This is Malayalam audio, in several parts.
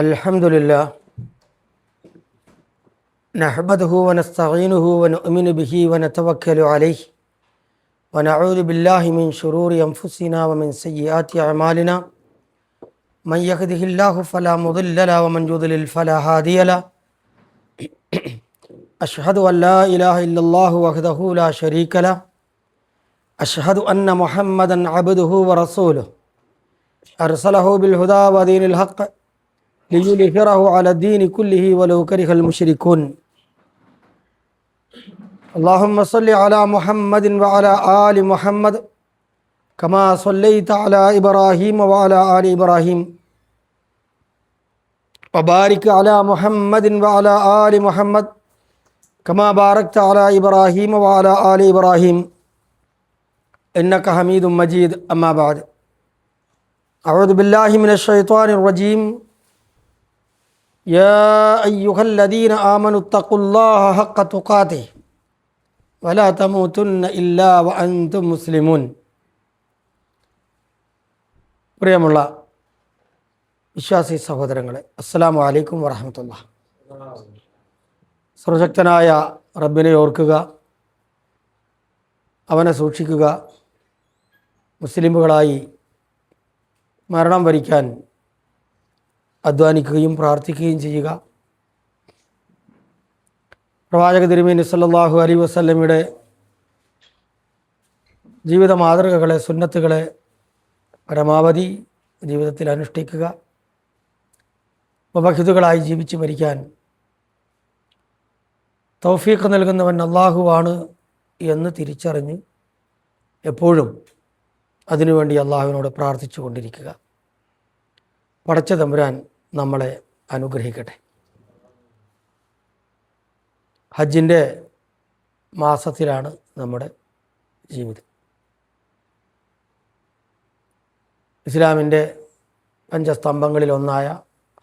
അൽഹംദുലില്ലാഹ് നഹ്മദുഹു വനസ്തഈനുഹു വനുഅ്മിനു ബിഹി വനതവക്കലു അലൈഹി വനഊദു ബില്ലാഹി മിൻ ശുറൂരി അൻഫുസിനാ വമിൻ സയ്യിആതി അഅമാലിനാ മൻ യഹ്ദിഹില്ലാഹു ഫലാ മുദില്ല ലഹു വമൻ യുദ്ലിൽ ഫലാ ഹാദിയ ലഹു അഷ്ഹദു അൻ ലാ ഇലാഹ ഇല്ലല്ലാഹു വഹ്ദഹു ലാ ശരീക ലഹു അഷ്ഹദു അന്ന മുഹമ്മദൻ അബ്ദുഹു വറസൂലുഹു അർസലഹു ബിൽ ഹുദാ വദീനിൽ ഹഖ് ലിയുദ്ഹിറഹു അലാ ദീനി കുല്ലിഹി വലൗ കരിഹൽ മുശ്രികൂൻ. അല്ലാഹുമ്മ സ്വല്ലി അലാ മുഹമ്മദിൻ വഅലാ ആലി മുഹമ്മദ് കമാ സ്വല്ലൈത അലാ ഇബ്രാഹീം വഅലാ ആലി ഇബ്രാഹീം വബാരിക് അലാ മുഹമ്മദിൻ വഅലാ ആലി മുഹമ്മദ് കമാ ബാരക്ത അലാ ഇബ്രാഹീം വഅലാ ആലി ഇബ്രാഹീം ഇന്നക ഹമീദും മജീദ്. അമ്മാ ബഅദ്. അഊദു ബില്ലാഹി മിനശ് ശൈത്വാനിർ റജീം. യാ അയ്യുഹല്ലദീന ആമനു തഖുല്ലാഹ ഹഖ്ക തുഖാതിഹി വലാ തമൂതുന്ന ഇല്ലാ വഅൻതും മുസ്ലിമൂൻ. പ്രിയമുള്ള വിശ്വാസി സഹോദരങ്ങളെ, അസ്സലാമു അലൈക്കും വറഹ്മത്തുള്ളാഹി. സർവശക്തനായ റബ്ബിനെ ഓർക്കുക, അവനെ സൂക്ഷിക്കുക, മുസ്ലിമുകളായി മരണം വരിക്കാൻ അധ്വാനിക്കുകയും പ്രാർത്ഥിക്കുകയും ചെയ്യുക. പ്രവാചക തിരുമേനി സല്ലല്ലാഹു അലൈഹി വസല്ലമയുടെ ജീവിത മാതൃകകളെ, സുന്നത്തുകളെ പരമാവധി ജീവിതത്തിൽ അനുഷ്ഠിക്കുക. മുബഹിദുകളായി ജീവിച്ച് മരിക്കാൻ തൗഫീഖ് നൽകുന്നവൻ അള്ളാഹുവാണ് എന്ന് തിരിച്ചറിഞ്ഞ് എപ്പോഴും അതിനുവേണ്ടി അള്ളാഹുവിനോട് പ്രാർത്ഥിച്ചു കൊണ്ടിരിക്കുക. പടച്ച തമ്പുരാൻ നമ്മളെ അനുഗ്രഹിക്കട്ടെ. ഹജ്ജിൻ്റെ മാസത്തിലാണ് നമ്മുടെ ജീവിതം. ഇസ്ലാമിൻ്റെ പഞ്ചസ്തംഭങ്ങളിലൊന്നായ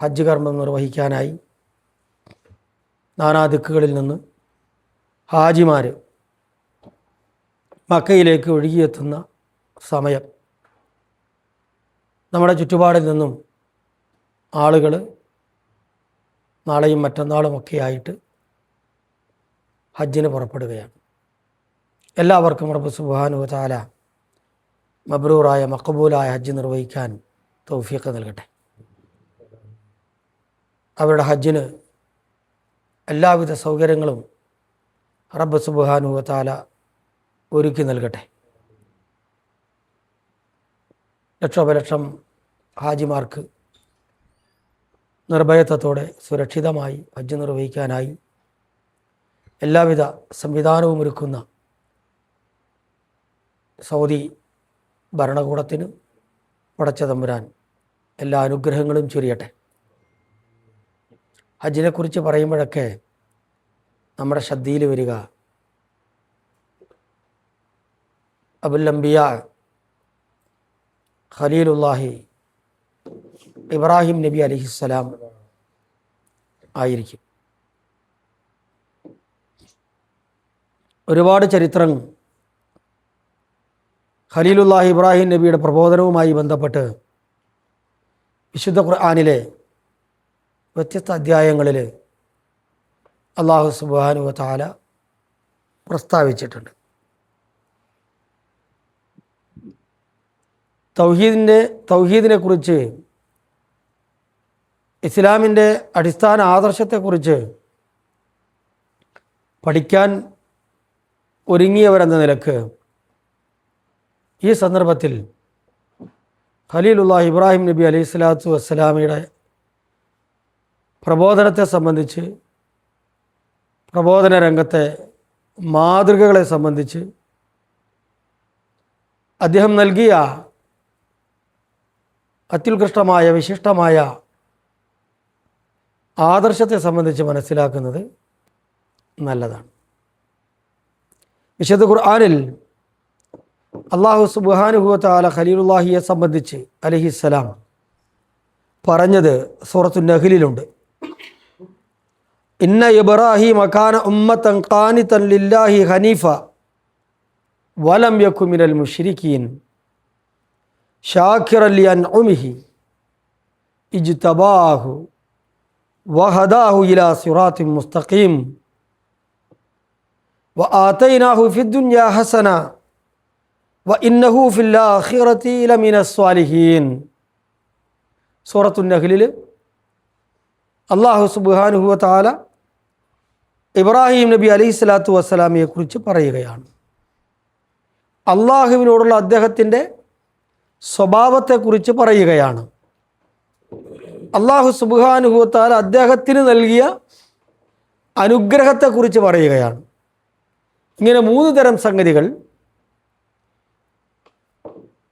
ഹജ്ജ് കർമ്മം നിർവഹിക്കാനായി നാനാദിക്കുകളിൽ നിന്ന് ഹാജിമാർ മക്കയിലേക്ക് ഒഴുകിയെത്തുന്ന സമയം നമ്മുടെ ചുറ്റുപാടിൽ നിന്നും ആളുകൾ നാളെയും മറ്റന്നാളുമൊക്കെ ആയിട്ട് ഹജ്ജിന് പുറപ്പെടുകയാണ്. എല്ലാവർക്കും റബ്ബ് സുബ്ഹാനഹു വ തആല മബ്രൂറായ മഖബൂലായ ഹജ്ജ് നിർവഹിക്കാൻ തൗഫീഖ് നൽകട്ടെ. അവരുടെ ഹജ്ജിന് എല്ലാവിധ സൗകര്യങ്ങളും റബ്ബ് സുബ്ഹാനഹു വ തആല ഒരുക്കി നൽകട്ടെ. ലക്ഷോപലക്ഷം ഹാജിമാർക്ക് നിർഭയത്വത്തോടെ സുരക്ഷിതമായി ഹജ്ജ് നിർവഹിക്കാനായി എല്ലാവിധ സംവിധാനവും ഒരുക്കുന്ന സൗദി ഭരണകൂടത്തിന് പടച്ച തമ്പുരാൻ എല്ലാ അനുഗ്രഹങ്ങളും ചൊരിയട്ടെ. ഹജ്ജിനെക്കുറിച്ച് പറയുമ്പോഴൊക്കെ നമ്മുടെ ശ്രദ്ധയിൽ വരിക അബുൽ അംബിയ ഖലീലുല്ലാഹി ഇബ്രാഹിം നബി അലൈഹിസ്സലാം ആയിരിക്കും. ഒരുപാട് ചരിത്രം ഖലീലുല്ലാഹി ഇബ്രാഹിം നബിയുടെ പ്രബോധനവുമായി ബന്ധപ്പെട്ട് വിശുദ്ധ ഖുർആനിലെ വ്യത്യസ്ത അധ്യായങ്ങളിൽ അല്ലാഹു സുബ്ഹാനഹു വ തആല പ്രസ്താവിച്ചിട്ടുണ്ട്. തൗഹീദിനെക്കുറിച്ച്, ഇസ്ലാമിൻ്റെ അടിസ്ഥാന ആദർശത്തെക്കുറിച്ച് പഠിക്കാൻ ഒരുങ്ങിയവരെന്ന നിലക്ക് ഈ സന്ദർഭത്തിൽ ഖലീലുല്ലാഹി ഇബ്രാഹിം നബി അലൈഹി സ്വലാത്തു വസ്സലാമയുടെ പ്രബോധനത്തെ സംബന്ധിച്ച്, പ്രബോധന രംഗത്തെ മാതൃകകളെ സംബന്ധിച്ച്, അദ്ദേഹം നൽകിയ അത്യുത്കൃഷ്ടമായ വിശിഷ്ടമായ ആദർശത്തെ സംബന്ധിച്ച് മനസ്സിലാക്കുന്നത് നല്ലതാണ്. വിശുദ്ധ ഖുർആനിൽ അല്ലാഹു സുബ്ഹാനഹു വ തആല ഖലീലുല്ലാഹിയെ സംബന്ധിച്ച് അലൈഹിസ്സലാം പറഞ്ഞത് സൂറത്തുൻ നഹ്ലിലുണ്ട്. ഇന്ന ഇബ്രാഹീമ കാന ഉമ്മത്തൻ ഖാനിതൻ ലില്ലാഹി ഹനീഫ വലം യകു മിനൽ മുശ്രിക്കീൻ ഷാക്കിറൻ ലിഅൻഉമിഹി ഇജ്തബാഹു വഹദാഹു ഇലാ സിറാത്തിൻ മുസ്തഖീം വആതൈനാഹു ഫിദ്ദുനിയാ ഹസന വഇന്നഹു ഫിൽ ആഖിറതി ലമിനസ് സ്വാലിഹീൻ. സൂറത്തുൻ നഹ്ലിൽ അല്ലാഹു സുബ്ഹാനഹു വ തആല ഇബ്രാഹിം നബി അലൈഹിസ്സലാത്തു വസ്സലാമയെ കുറിച്ച് പറയുകയാണ്. അള്ളാഹുവിനോടുള്ള അദ്ദേഹത്തിൻ്റെ സ്വഭാവത്തെക്കുറിച്ച് പറയുകയാണ്. അള്ളാഹു സുബ്ഹാനഹു വ തആല അദ്ദേഹത്തിന് നൽകിയ അനുഗ്രഹത്തെക്കുറിച്ച് പറയുകയാണ്. ഇങ്ങനെ 3 തരം സംഗതികൾ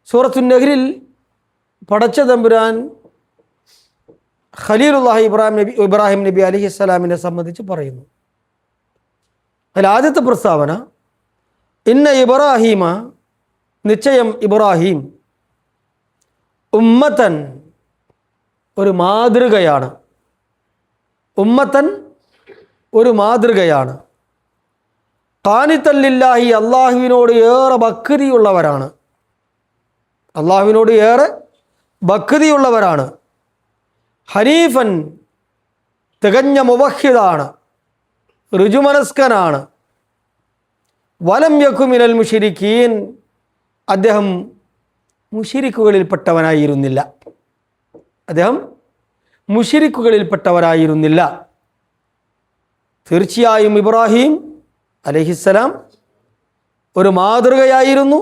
സൂറത്തുൻ നഹ്ലിൽ പടച്ച തമ്പുരാൻ ഖലീലുല്ലാഹി ഇബ്രാഹിം നബി അലൈഹിസ്സലാമിനെ സംബന്ധിച്ച് പറയുന്നു. അതിൽ ആദ്യത്തെ പ്രസ്താവന, ഇന്ന ഇബ്രാഹീമ, നിശ്ചയം ഇബ്രാഹിം, ഉമ്മത്തൻ, ഒരു മാതൃകയാണ്. ഉമ്മത്തൻ, ഒരു മാതൃകയാണ്. ഖാനിത്തൻ ലില്ലാഹി, അള്ളാഹുവിനോട് ഏറെ ഭക്തിയുള്ളവരാണ്. അള്ളാഹുവിനോട് ഏറെ ഭക്തിയുള്ളവരാണ്. ഹനീഫൻ, തികഞ്ഞ മുവഹിദാണ്, ഋജുമനസ്കനാണ്. വലം യകു മിനൽ മുശ്രിക്കീൻ, അദ്ദേഹം മുശ്രിക്കുകളിൽപ്പെട്ടവനായിരുന്നില്ല. അദ്ദേഹം മുശ്രിക്കുകളിൽപ്പെട്ടവരായിരുന്നില്ല. തീർച്ചയായും ഇബ്രാഹിം അലൈഹിസ്സലാം ഒരു മാതൃകയായിരുന്നു.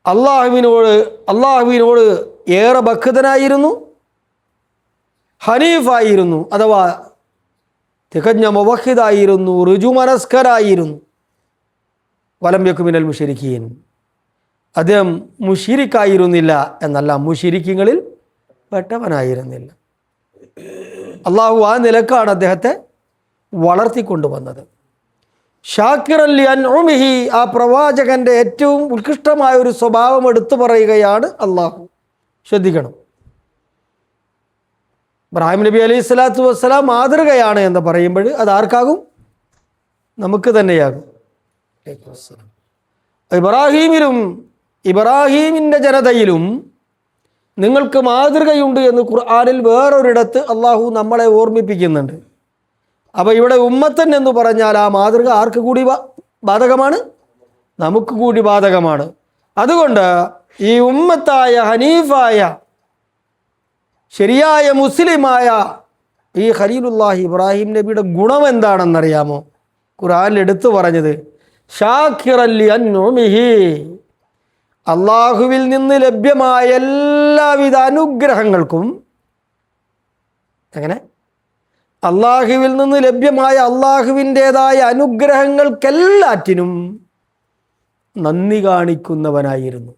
അള്ളാഹുവിനോട് ഏറെ ഭക്തനായിരുന്നു. ഹനീഫായിരുന്നു, അഥവാ തികഞ്ഞ മുവഹിദായിരുന്നു, ഋജുമനസ്കരായിരുന്നു. വലം യകു മിനൽ മുശ്രിക്കീൻ, അദ്ദേഹം മുശ്രിക്കായിരുന്നില്ല എന്നല്ല, മുശ്രിക്കുകളിൽ പെട്ടവനായിരുന്നില്ല. അള്ളാഹു ആ നിലക്കാണ് അദ്ദേഹത്തെ വളർത്തിക്കൊണ്ടുവന്നത്. ഷാക്കിറൻ ലി അൻഉമിഹി, ആ പ്രവാചകൻ്റെ ഏറ്റവും ഉത്കൃഷ്ടമായ ഒരു സ്വഭാവം എടുത്തു പറയുകയാണ് അള്ളാഹു. ശ്രദ്ധിക്കണം, ഇബ്രാഹിം നബി അലൈഹി സ്വലാത്തു വസ്സലാം മാതൃകയാണ് എന്ന് പറയുമ്പോൾ അത് ആർക്കാകും? നമുക്ക് തന്നെയാകും. ഇബ്രാഹീമിലും ഇബ്രാഹീമിൻ്റെ ജനതയിലും നിങ്ങൾക്ക് മാതൃകയുണ്ട് എന്ന് ഖുർആനിൽ വേറൊരിടത്ത് അള്ളാഹു നമ്മളെ ഓർമ്മിപ്പിക്കുന്നുണ്ട്. അപ്പോൾ ഇവിടെ ഉമ്മത്തൻ എന്ന് പറഞ്ഞാൽ ആ മാതൃക ആർക്ക് കൂടി ബാധകമാണ്? നമുക്ക് കൂടി ബാധകമാണ്. അതുകൊണ്ട് ഈ ഉമ്മത്തായ ഹനീഫായ ശരിയായ മുസ്ലിമായ ഈ ഖലീലുല്ലാഹി ഇബ്രാഹിം നബിയുടെ ഗുണം എന്താണെന്നറിയാമോ? ഖുർആനിൽ എടുത്തു പറഞ്ഞത് ഷാക്കിറൻ ലി അൻഉമിഹി, അള്ളാഹുവിൽ നിന്ന് ലഭ്യമായ എല്ലാവിധ അനുഗ്രഹങ്ങൾക്കും, എങ്ങനെ? അള്ളാഹുവിൽ നിന്ന് ലഭ്യമായ അള്ളാഹുവിൻ്റേതായ അനുഗ്രഹങ്ങൾക്കെല്ലാറ്റിനും നന്ദി കാണിക്കുന്നവനായിരുന്നു.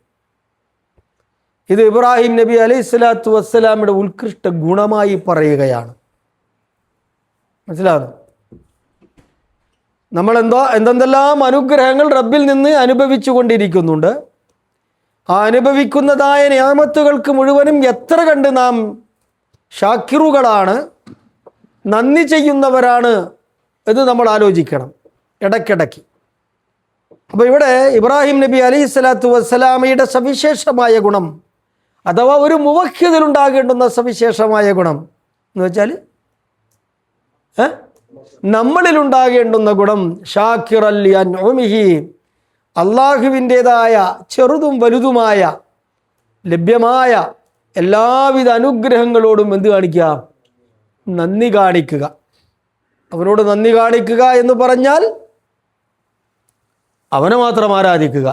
ഇത് ഇബ്രാഹിം നബി അലൈഹി സ്വലാത്തു വസ്സലാമിയുടെ ഉത്കൃഷ്ട ഗുണമായി പറയുകയാണ്. മനസ്സിലാകുന്നു? നമ്മൾ എന്തെല്ലാം അനുഗ്രഹങ്ങൾ റബ്ബിൽ നിന്ന് അനുഭവിച്ചു കൊണ്ടിരിക്കുന്നുണ്ട്. ആ അനുഭവിക്കുന്നതായ നിഅമത്തുകൾക്ക് മുഴുവനും എത്ര കണ്ട് നാം ഷാക്കിറുകളാണ്, നന്ദി ചെയ്യുന്നവരാണ് എന്ന് നമ്മൾ ആലോചിക്കണം ഇടയ്ക്കിടയ്ക്ക്. അപ്പോൾ ഇവിടെ ഇബ്രാഹിം നബി അലൈഹി സ്വലാത്തു വസ്സലാമയുടെ സവിശേഷമായ ഗുണം, അഥവാ ഒരു മുവഹിദിലുണ്ടാകേണ്ടുന്ന സവിശേഷമായ ഗുണം എന്ന് വെച്ചാൽ നമ്മളിലുണ്ടാകേണ്ടുന്ന ഗുണം ഷാക്കിറൻ ലി അൻഉമിഹി, അള്ളാഹുവിൻ്റേതായ ചെറുതും വലുതുമായ ലഭ്യമായ എല്ലാവിധ അനുഗ്രഹങ്ങളോടും എന്ത് കാണിക്കുക? നന്ദി കാണിക്കുക. അവനോട് നന്ദി കാണിക്കുക എന്ന് പറഞ്ഞാൽ അവനെ മാത്രം ആരാധിക്കുക,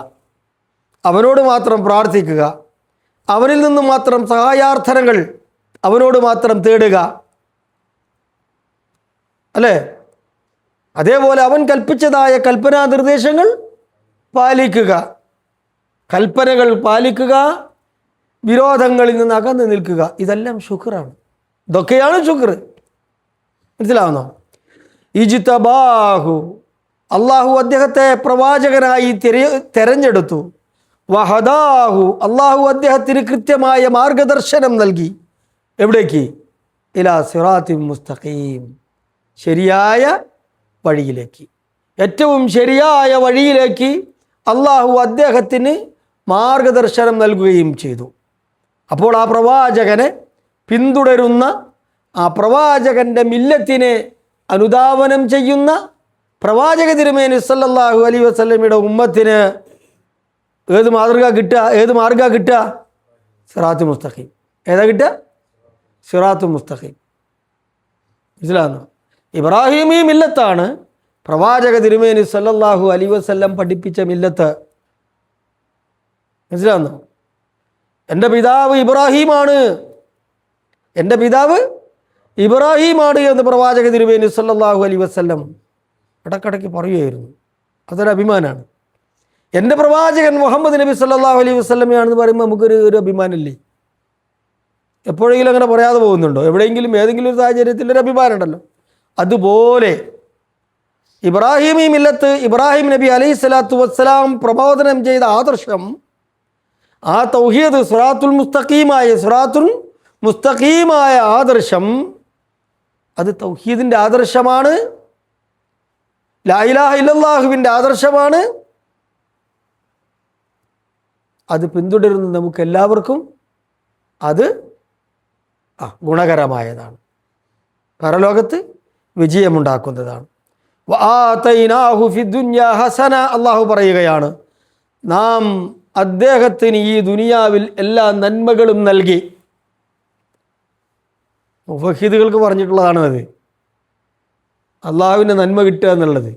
അവനോട് മാത്രം പ്രാർത്ഥിക്കുക, അവനിൽ നിന്ന് മാത്രം സഹായാർത്ഥനകൾ അവനോട് മാത്രം തേടുക, അല്ലേ? അതേപോലെ അവൻ കൽപ്പിച്ചതായ കൽപ്പനാ നിർദ്ദേശങ്ങൾ പാലിക്കുക, കൽപ്പനകൾ പാലിക്കുക, വിരോധങ്ങളിൽ നിന്ന് അകന്നു നിൽക്കുക. ഇതെല്ലാം ശുക്റാണ്. ഇതൊക്കെയാണ് ശുക്ർ. മനസ്സിലാവുന്നോ? ഇജ്തബാഹു, അള്ളാഹു അദ്ദേഹത്തെ പ്രവാചകനായി തെരഞ്ഞെടുത്തു. വഹദാഹു, അള്ളാഹു അദ്ദേഹത്തിന് കൃത്യമായ മാർഗദർശനം നൽകി. എവിടേക്ക്? ഇലാ സിറാത്തിൻ മുസ്തഖീം, ശരിയായ വഴിയിലേക്ക്, ഏറ്റവും ശരിയായ വഴിയിലേക്ക് അള്ളാഹു അദ്ദേഹത്തിന് മാർഗദർശനം നൽകുകയും ചെയ്തു. അപ്പോൾ ആ പ്രവാചകനെ പിന്തുടരുന്ന ആ പ്രവാചകൻ്റെ മില്ലത്തിനെ അനുധാവനം ചെയ്യുന്ന പ്രവാചക തിരുമേനി സല്ലല്ലാഹു അലൈഹി വസല്ലമയുടെ ഉമ്മത്തിന് ഏത് മാർഗ്ഗ കിട്ടുക? സിറാത്തുൽ മുസ്തഖീം. ഏതാ കിട്ടുക? സിറാത്തുൽ മുസ്തഖീം. മനസ്സിലാകുന്നു? ഇബ്രാഹിമി മില്ലത്താണ് പ്രവാചക തിരുമേനി സല്ലല്ലാഹു അലൈഹി വസല്ലം പഠിപ്പിച്ച മില്ലത്ത്. മനസ്സിലാകുന്നു? എൻ്റെ പിതാവ് ഇബ്രാഹിമാണ്, എൻ്റെ പിതാവ് ഇബ്രാഹിമാണ് എന്ന് പ്രവാചക തിരുമേനി സല്ലല്ലാഹു അലൈഹി വസല്ലം ഇടക്കിടയ്ക്ക് പറയുമായിരുന്നു. അതൊരു അഭിമാനമാണ്. എൻ്റെ പ്രവാചകൻ മുഹമ്മദ് നബി സല്ലല്ലാഹു അലൈഹി വസല്ലമയാണെന്ന് പറയുമ്പോൾ നമുക്കൊരു അഭിമാനമില്ലേ? എപ്പോഴെങ്കിലും അങ്ങനെ പറയാതെ പോകുന്നുണ്ടോ? എവിടെയെങ്കിലും ഏതെങ്കിലും ഒരു സാഹചര്യത്തിൽ ഒരു അഭിമാനം ഉണ്ടല്ലോ. അതുപോലെ ഇബ്രാഹിമി മില്ലത്ത്, ഇബ്രാഹിം നബി അലൈഹി സ്വലാത്തു വസ്സലാം പ്രബോധനം ചെയ്ത ആദർശം, ആ തൗഹീദ്, സിറാത്തുൽ മുസ്തഖീമായ ആദർശം, അത് തൗഹീദിൻ്റെ ആദർശമാണ്, ലാ ഇലാഹ ഇല്ലല്ലാഹുവിൻ്റെ ആദർശമാണ്. അത് പിന്തുടരുന്ന നമുക്ക് എല്ലാവർക്കും അത് ഗുണകരമായതാണ്, പരലോകത്ത് വിജയമുണ്ടാക്കുന്നതാണ്. വആതൈനാഹു ഫിദ്ദുനിയാ ഹസന, അള്ളാഹു പറയുകയാണ്, നാം അദ്ദേഹത്തിന് ഈ ദുനിയാവിൽ എല്ലാ നന്മകളും നൽകി. മുഫഹിദുകൾക്ക് പറഞ്ഞിട്ടുള്ളതാണ് അത്, അള്ളാഹുവിൻ്റെ നന്മ കിട്ടുക എന്നുള്ളത്.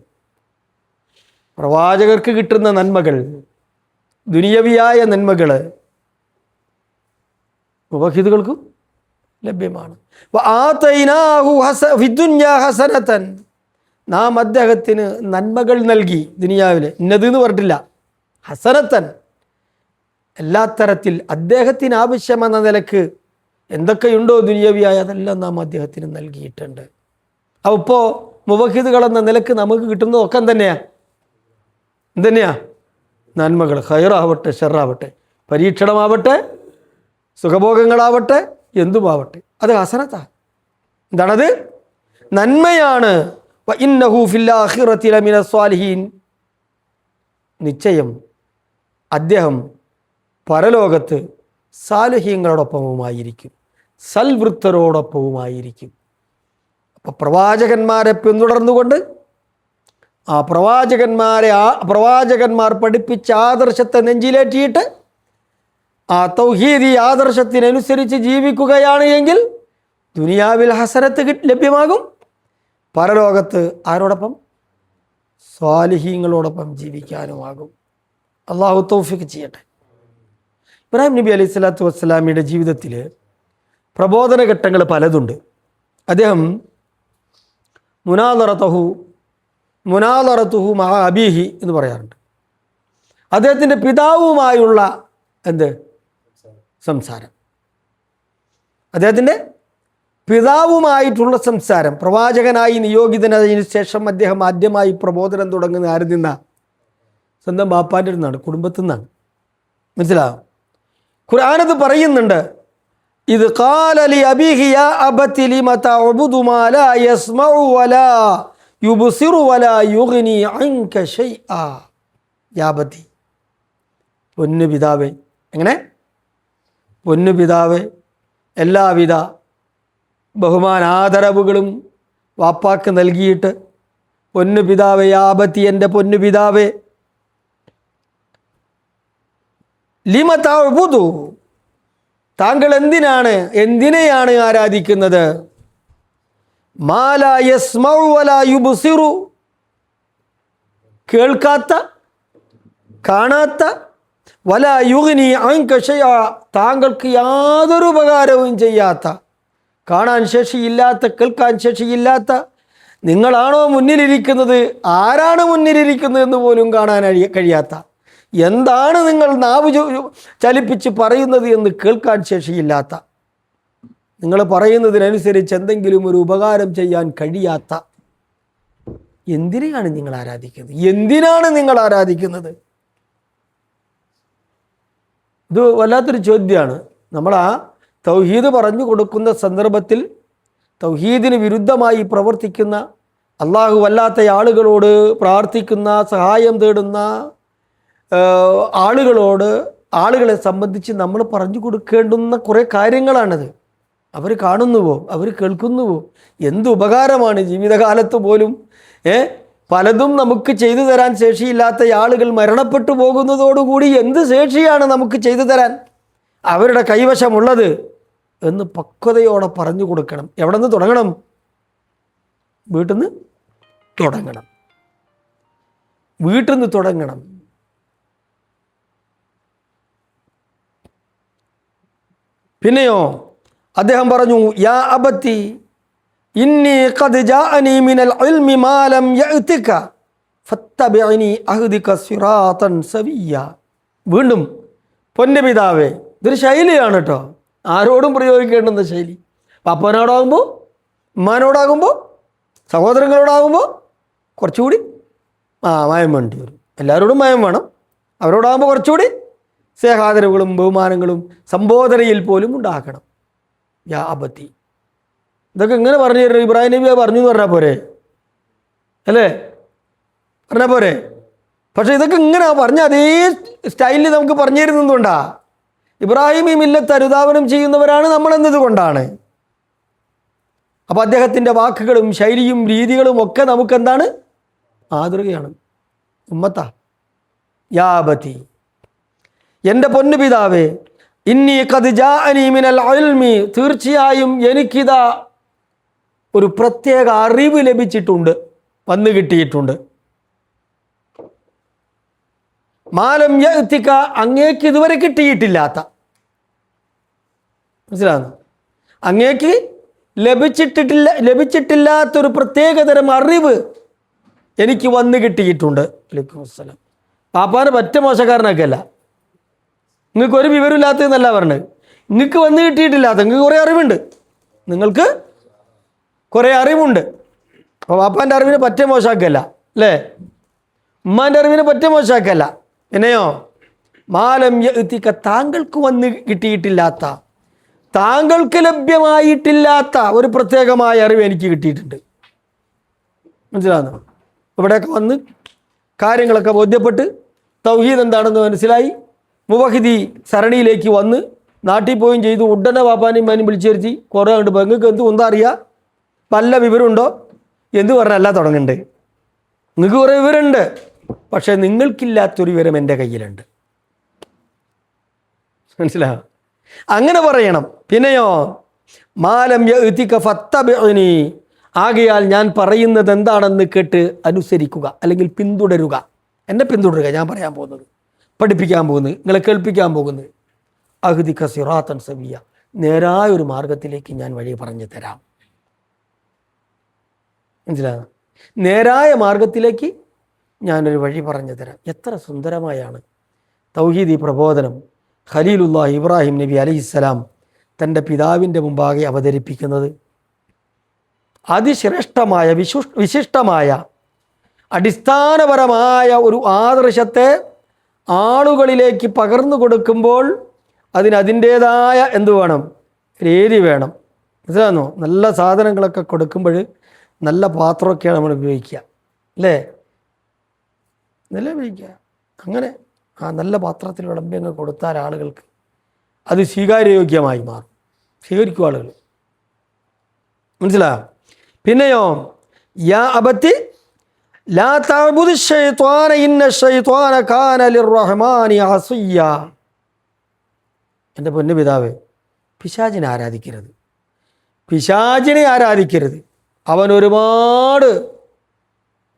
പ്രവാചകർക്ക് കിട്ടുന്ന നന്മകൾ, ദുനിയവിയായ നന്മകൾ മുഫഹിദുകൾക്കും ലഭ്യമാണ്. വആതൈനാഹു ഫിദ്ദുനിയാ ഹസനതൻ, നാം അദ്ദേഹത്തിന് നന്മകൾ നൽകി ദുനിയാവിൽ. ഇന്നതെന്ന് പറഞ്ഞിട്ടില്ല, ഹസനത്തൻ, എല്ലാ തരത്തിൽ അദ്ദേഹത്തിന് ആവശ്യമെന്ന നിലക്ക് എന്തൊക്കെയുണ്ടോ ദുനിയവിയായ അതെല്ലാം നാം അദ്ദേഹത്തിന് നൽകിയിട്ടുണ്ട്. അപ്പോൾ മുവഹിദുകൾ എന്ന നിലക്ക് നമുക്ക് കിട്ടുന്നതൊക്കെ എന്തെന്നെയാ? നന്മകൾ. ഖൈറാവട്ടെ ഷർറാവട്ടെ, പരീക്ഷണമാവട്ടെ സുഖഭോഗങ്ങളാവട്ടെ എന്തുമാവട്ടെ, അത് ഹസനത്താണ്. എന്താണത്? നന്മയാണ്. വഇന്നഹു ഫിൽ ആഖിറതി ലമിന സ്വാലിഹീൻ, നിശ്ചയം അദ്ദേഹം പരലോകത്ത് സാലിഹീങ്ങളോടൊപ്പവുമായിരിക്കും, സൽവൃത്തരോടൊപ്പവുമായിരിക്കും. അപ്പോൾ പ്രവാചകന്മാരെ പിന്തുടർന്നുകൊണ്ട് ആ പ്രവാചകന്മാർ പഠിപ്പിച്ച ആദർശത്തെ നെഞ്ചിലേറ്റിയിട്ട് ആ തൗഹീദി ആദർശത്തിനനുസരിച്ച് ജീവിക്കുകയാണ് എങ്കിൽ ദുനിയാവിൽ ഹസനത്ത് ലഭ്യമാകും, പരലോകത്ത് ആരോടൊപ്പം? സ്വാലിഹീങ്ങളോടൊപ്പം ജീവിക്കാനുമാകും. അള്ളാഹു തൗഫീഖ് ചെയ്യട്ടെ. ഇബ്രാഹിം നബി അലൈഹി സ്വലാത്തു വസ്സലാമിയുടെ ജീവിതത്തിൽ പ്രബോധന ഘട്ടങ്ങൾ പലതുണ്ട്. അദ്ദേഹം മുനാദറത്തുഹു മഅ അബീഹി എന്ന് പറയാറുണ്ട്. അദ്ദേഹത്തിൻ്റെ പിതാവുമായുള്ള സംസാരം, അദ്ദേഹത്തിൻ്റെ പിതാവുമായിട്ടുള്ള സംസാരം. പ്രവാചകനായി നിയോഗിതനതിന് ശേഷം അദ്ദേഹം ആദ്യമായി പ്രബോധനം തുടങ്ങുന്ന ആരിൽ നിന്നാ? സ്വന്തം ബാപ്പാൻ്റെ നിന്നാണ്, കുടുംബത്തിൽ നിന്നാണ്. മനസ്സിലാവും? ഖുർആനത് പറയുന്നുണ്ട്, ഇത് ഖാല ലി അബീഹി യാ അബതി ലിമ തഅബുദു മാ ലാ യസ്മഉ വലാ യുബ്സിറു വലാ യുഗ്നി അൻക ശൈആ. യാ അബതി, പൊന്നു പിതാവേ. എങ്ങനെ? പൊന്നു പിതാവേ. എല്ലാവിധ ബഹുമാനാദരവുകളും വാപ്പാക്ക് നൽകിയിട്ട്, പൊന്നു പിതാവേ, യാ അബതി, എൻ്റെ പൊന്നു പിതാവേ, ലിമ തഅബുദു, താങ്കൾ എന്തിനെയാണ് ആരാധിക്കുന്നത്? മാ ലാ യസ്മഉ വലാ യുബ്സിറു, കേൾക്കാത്ത, കാണാത്ത, വലാ യുഗ്നി അൻക ശൈഅ, താങ്കൾക്ക് യാതൊരു ഉപകാരവും ചെയ്യാത്ത, കാണാൻ ശേഷിയില്ലാത്ത, കേൾക്കാൻ ശേഷിയില്ലാത്ത, നിങ്ങളാണോ മുന്നിലിരിക്കുന്നത്, ആരാണ് മുന്നിലിരിക്കുന്നത് എന്ന് പോലും കാണാൻ കഴിയാത്ത, എന്താണ് നിങ്ങൾ നാവ് ചലിപ്പിച്ച് പറയുന്നത് എന്ന് കേൾക്കാൻ ശേഷിയില്ലാത്ത, നിങ്ങൾ പറയുന്നതിനനുസരിച്ച് എന്തെങ്കിലും ഒരു ഉപകാരം ചെയ്യാൻ കഴിയാത്ത, എന്തിനെയാണ് നിങ്ങൾ ആരാധിക്കുന്നത്? ഇത് വല്ലാത്തൊരു ചോദ്യമാണ്. നമ്മൾ ആ തൗഹീദ് പറഞ്ഞു കൊടുക്കുന്ന സന്ദർഭത്തിൽ തൗഹീദിന് വിരുദ്ധമായി പ്രവർത്തിക്കുന്ന, അള്ളാഹു അല്ലാത്ത ആളുകളോട് പ്രാർത്ഥിക്കുന്ന, സഹായം തേടുന്ന ആളുകളെ സംബന്ധിച്ച് നമ്മൾ പറഞ്ഞു കൊടുക്കേണ്ടുന്ന കുറേ കാര്യങ്ങളാണത്. അവർ കാണുന്നുവോ, അവർ കേൾക്കുന്നുവോ? എന്ത് ഉപകാരമാണ് ജീവിതകാലത്ത് പോലും പലതും നമുക്ക് ചെയ്തു തരാൻ ശേഷിയില്ലാത്ത ആളുകൾ മരണപ്പെട്ടു പോകുന്നതോടുകൂടി എന്ത് ശേഷിയാണ് നമുക്ക് ചെയ്തു തരാൻ അവരുടെ കൈവശമുള്ളത് എന്ന് പക്വതയോടെ പറഞ്ഞു കൊടുക്കണം. എവിടെ നിന്ന് തുടങ്ങണം? വീട്ടിൽ നിന്ന് തുടങ്ങണം. വീട്ടിൽ നിന്ന് തുടങ്ങണം. പിന്നെയോ അദ്ദേഹം പറഞ്ഞു, യാ അബത്തി ഇന്നി ഖദ് ജാഅനി മിനൽ ഇൽമി മാ ലം യഅതിക ഫത്തബിഇനി അഹ്ദിക സിറാതൻ സവിയ്യ. വീണ്ടും പൊന്നു പിതാവേ, ഇതൊരു ശൈലിയാണ് കേട്ടോ, ആരോടും പ്രയോഗിക്കേണ്ടുന്ന ശൈലി. പാപ്പനോടാകുമ്പോൾ, ഉമ്മാനോടാകുമ്പോൾ, സഹോദരങ്ങളോടാകുമ്പോൾ കുറച്ചുകൂടി മയം വേണ്ടി വരും. എല്ലാവരോടും മയം വേണം. അവരോടാകുമ്പോൾ കുറച്ചുകൂടി സ്നേഹാദരവുകളും ബഹുമാനങ്ങളും സംബോധനയിൽ പോലും ഉണ്ടാക്കണം. യാ അബത്തി, ഇതൊക്കെ ഇങ്ങനെ പറഞ്ഞു തരുന്നത് ഇബ്രാഹിം നബി പറഞ്ഞു എന്ന് പറഞ്ഞാൽ പോരെ, അല്ലേ? പറഞ്ഞാൽ പോരെ. പക്ഷെ ഇതൊക്കെ ഇങ്ങനെ പറഞ്ഞ അതേ സ്റ്റൈലിൽ നമുക്ക് പറഞ്ഞു തരുന്നതുകൊണ്ടാ. ഇബ്രാഹിം ഈ മില്ലത്ത് അനുധാവനം ചെയ്യുന്നവരാണ് നമ്മളെന്നത് കൊണ്ടാണ്. അപ്പം അദ്ദേഹത്തിൻ്റെ വാക്കുകളും ശൈലിയും രീതികളും ഒക്കെ നമുക്കെന്താണ്? മാതൃകയാണ്. ഉമ്മത്താ. യാ അബത്തി, എൻ്റെ പൊന്നു പിതാവേ, ഇന്നി ഖദ് ജാഅനി മിനൽ ഇൽമി, തീർച്ചയായും എനിക്കിതാ ഒരു പ്രത്യേക അറിവ് ലഭിച്ചിട്ടുണ്ട്, വന്നു കിട്ടിയിട്ടുണ്ട്. മാലം യഅതിക, അങ്ങേക്ക് ഇതുവരെ കിട്ടിയിട്ടില്ലാത്ത, മനസ്സിലാകുന്നു? അങ്ങേക്ക് ലഭിച്ചിട്ടില്ലാത്തൊരു പ്രത്യേകതരം അറിവ് എനിക്ക് വന്നു കിട്ടിയിട്ടുണ്ട്. വലൈക്കും അസ്സലാം. പാപ്പാനെ പറ്റ മോശക്കാരനൊക്കെയല്ല, നിങ്ങൾക്ക് ഒരു വിവരമില്ലാത്തതെന്നല്ല പറഞ്ഞത്, നിങ്ങൾക്ക് വന്നു കിട്ടിയിട്ടില്ലാത്ത, നിങ്ങൾക്ക് കുറേ അറിവുണ്ട്, നിങ്ങൾക്ക് കുറേ അറിവുണ്ട്. അപ്പോൾ പാപ്പാൻ്റെ അറിവിനെ പറ്റ മോശമാക്കല്ല, അല്ലേ? ഉമ്മാൻ്റെ അറിവിനെ പറ്റ മോശമാക്കല്ല. പിന്നെയോ മാലം യഅതിക, താങ്കൾക്ക് വന്ന് കിട്ടിയിട്ടില്ലാത്ത, താങ്കൾക്ക് ലഭ്യമായിട്ടില്ലാത്ത ഒരു പ്രത്യേകമായ അറിവ് എനിക്ക് കിട്ടിയിട്ടുണ്ട്. മനസ്സിലാകുന്നു? ഇവിടെയൊക്കെ വന്ന് കാര്യങ്ങളൊക്കെ ബോധ്യപ്പെട്ട് തൗഹീദ് എന്താണെന്ന് മനസ്സിലായി മുവഹിദി സരണിയിലേക്ക് വന്ന് നാട്ടിൽ പോയും ചെയ്തു. ഉടനെ പാപ്പാനെയും മാനും വിളിച്ചു വരുത്തി കുറേ ഉണ്ട്. നിങ്ങൾക്ക് എന്ത് ഒന്നും അറിയാം, പല വിവരമുണ്ടോ എന്ത് പറഞ്ഞല്ല തുടങ്ങുന്നുണ്ട്. നിങ്ങൾക്ക് കുറേ വിവരമുണ്ട്, പക്ഷേ നിങ്ങൾക്കില്ലാത്തൊരു വിവരം എൻ്റെ കയ്യിലുണ്ട്. മനസ്സിലാവും? അങ്ങനെ പറയണം. പിന്നെയോ മാലം യഅതിക ഫത്തബിഇനി, ആകയാൽ ഞാൻ പറയുന്നത് എന്താണെന്ന് കേട്ട് അനുസരിക്കുക, അല്ലെങ്കിൽ പിന്തുടരുക. എന്നെ പിന്തുടരുക, ഞാൻ പറയാൻ പോകുന്നത്, പഠിപ്പിക്കാൻ പോകുന്നത്, നിങ്ങളെ കേൾപ്പിക്കാൻ പോകുന്നത്. അഹ്ദിക സിറാത്തൻ സവിയ്യ, നേരായ ഒരു മാർഗത്തിലേക്ക് ഞാൻ വഴി പറഞ്ഞു തരാം. മനസ്സിലാകുക? നേരായ മാർഗത്തിലേക്ക് ഞാനൊരു വഴി പറഞ്ഞു തരാം. എത്ര സുന്ദരമായാണ് തൗഹീദി പ്രബോധനം ഖലീലുല്ലാഹി ഇബ്രാഹിം നബി അലൈഹിസ്സലാം തൻ്റെ പിതാവിൻ്റെ മുമ്പാകെ അവതരിപ്പിക്കുന്നത്. അതിശ്രേഷ്ഠമായ വിശിഷ്ടമായ അടിസ്ഥാനപരമായ ഒരു ആദർശത്തെ ആളുകളിലേക്ക് പകർന്നു കൊടുക്കുമ്പോൾ അതിൻ്റേതായ എന്ത് വേണം? രീതി വേണം. മനസ്സിലാകുന്നോ? നല്ല സാധനങ്ങളൊക്കെ കൊടുക്കുമ്പോൾ നല്ല പാത്രമൊക്കെയാണ് നമ്മൾ ഉപയോഗിക്കുക, അല്ലേ? നല്ല ഉപയോഗിക്കുക. അങ്ങനെ ആ നല്ല പാത്രത്തിൽ വിളമ്പി അങ്ങ് കൊടുത്താൽ ആളുകൾക്ക് അത് സ്വീകാര്യയോഗ്യമായി മാറും, സ്വീകരിക്കും ആളുകൾ. മനസ്സിലായോ? പിന്നെയോ യാ അബത്തി ലാ തഅബുദി ശൈത്വാന ഇന്ന ശൈത്വാന കാന ലിർറഹ്മാനി അസിയ്യ. എൻ്റെ പൊന്നു പിതാവേ, പിശാചിനെ ആരാധിക്കരുത്, പിശാചിനെ ആരാധിക്കരുത്. അവൻ ഒരുപാട്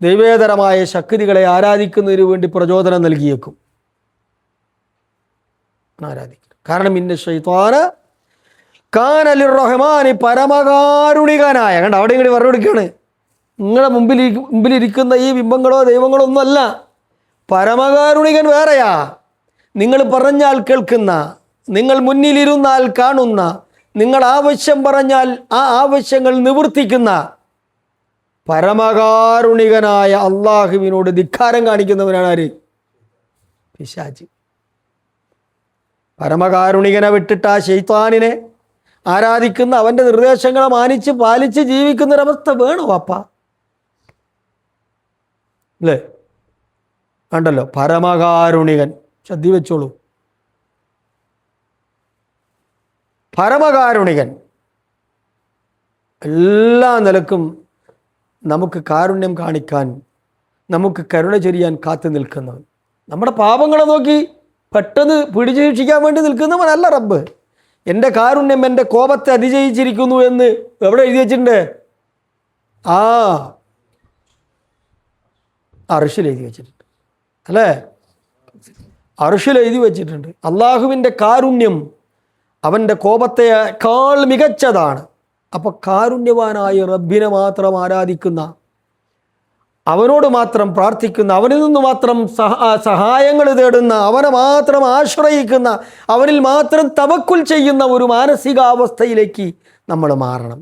ദൈവേതരമായ ശക്തികളെ ആരാധിക്കുന്നതിന് വേണ്ടി പ്രചോദനം നൽകിയേക്കും. ആരാധിക്കരുത്. കാരണം ഇന്ന ശൈത്വാന കാന ലിർറഹ്മാനി, പരമകാരുണികനായ, കണ്ട അവിടെ ഇങ്ങോട്ട് പറഞ്ഞു കൊടുക്കുകയാണ്. നിങ്ങളുടെ മുമ്പിലിരിക്കുന്ന ഈ ബിംബങ്ങളോ ദൈവങ്ങളോ ഒന്നുമല്ല, പരമകാരുണികൻ വേറെയാ. നിങ്ങൾ പറഞ്ഞാൽ കേൾക്കുന്ന, നിങ്ങൾ മുന്നിലിരുന്നാൽ കാണുന്ന, നിങ്ങൾ ആവശ്യം പറഞ്ഞാൽ ആ ആവശ്യങ്ങൾ നിവർത്തിക്കുന്ന പരമകാരുണികനായ അള്ളാഹുവിനോട് ധിക്കാരം കാണിക്കുന്നവനാണ് ആര്? പിശാച്. പരമകാരുണികനെ വിട്ടിട്ട് ആ ശൈത്താനിനെ ആരാധിക്കുന്ന, അവൻ്റെ നിർദ്ദേശങ്ങളെ മാനിച്ച് പാലിച്ച് ജീവിക്കുന്നൊരവസ്ഥ വേണോ പാപ്പ? അല്ലേ? കണ്ടല്ലോ, പരമകാരുണികൻ. ശ്രദ്ധി വെച്ചോളൂ, പരമകാരുണികൻ. എല്ലാ നിലക്കും നമുക്ക് കാരുണ്യം കാണിക്കാൻ, നമുക്ക് കരുണ ചൊരിയാൻ കാത്തു നിൽക്കുന്നവൻ. നമ്മുടെ പാപങ്ങളെ നോക്കി പെട്ടെന്ന് പിടിച്ചു ശിക്ഷിക്കാൻ വേണ്ടി നിൽക്കുന്നവനല്ല റബ്ബ്. എൻ്റെ കാരുണ്യം എൻ്റെ കോപത്തെ അതിജയിച്ചിരിക്കുന്നു എന്ന് എവിടെ എഴുതി വെച്ചിട്ടുണ്ട്? അർശിൽ എഴുതി വെച്ചിട്ടുണ്ട്, അല്ലേ? അർശിൽ എഴുതി വെച്ചിട്ടുണ്ട്. അള്ളാഹുവിൻ്റെ കാരുണ്യം അവൻ്റെ കോപത്തെക്കാൾ മികച്ചതാണ്. അപ്പോൾ കാരുണ്യവാനായ റബ്ബിനെ മാത്രം ആരാധിക്കുന്ന, അവനോട് മാത്രം പ്രാർത്ഥിക്കുന്ന, അവനിൽ നിന്ന് മാത്രം സഹായങ്ങൾ തേടുന്ന, അവനെ മാത്രം ആശ്രയിക്കുന്ന, അവനിൽ മാത്രം തവക്കുൽ ചെയ്യുന്ന ഒരു മാനസികാവസ്ഥയിലേക്ക് നമ്മൾ മാറണം.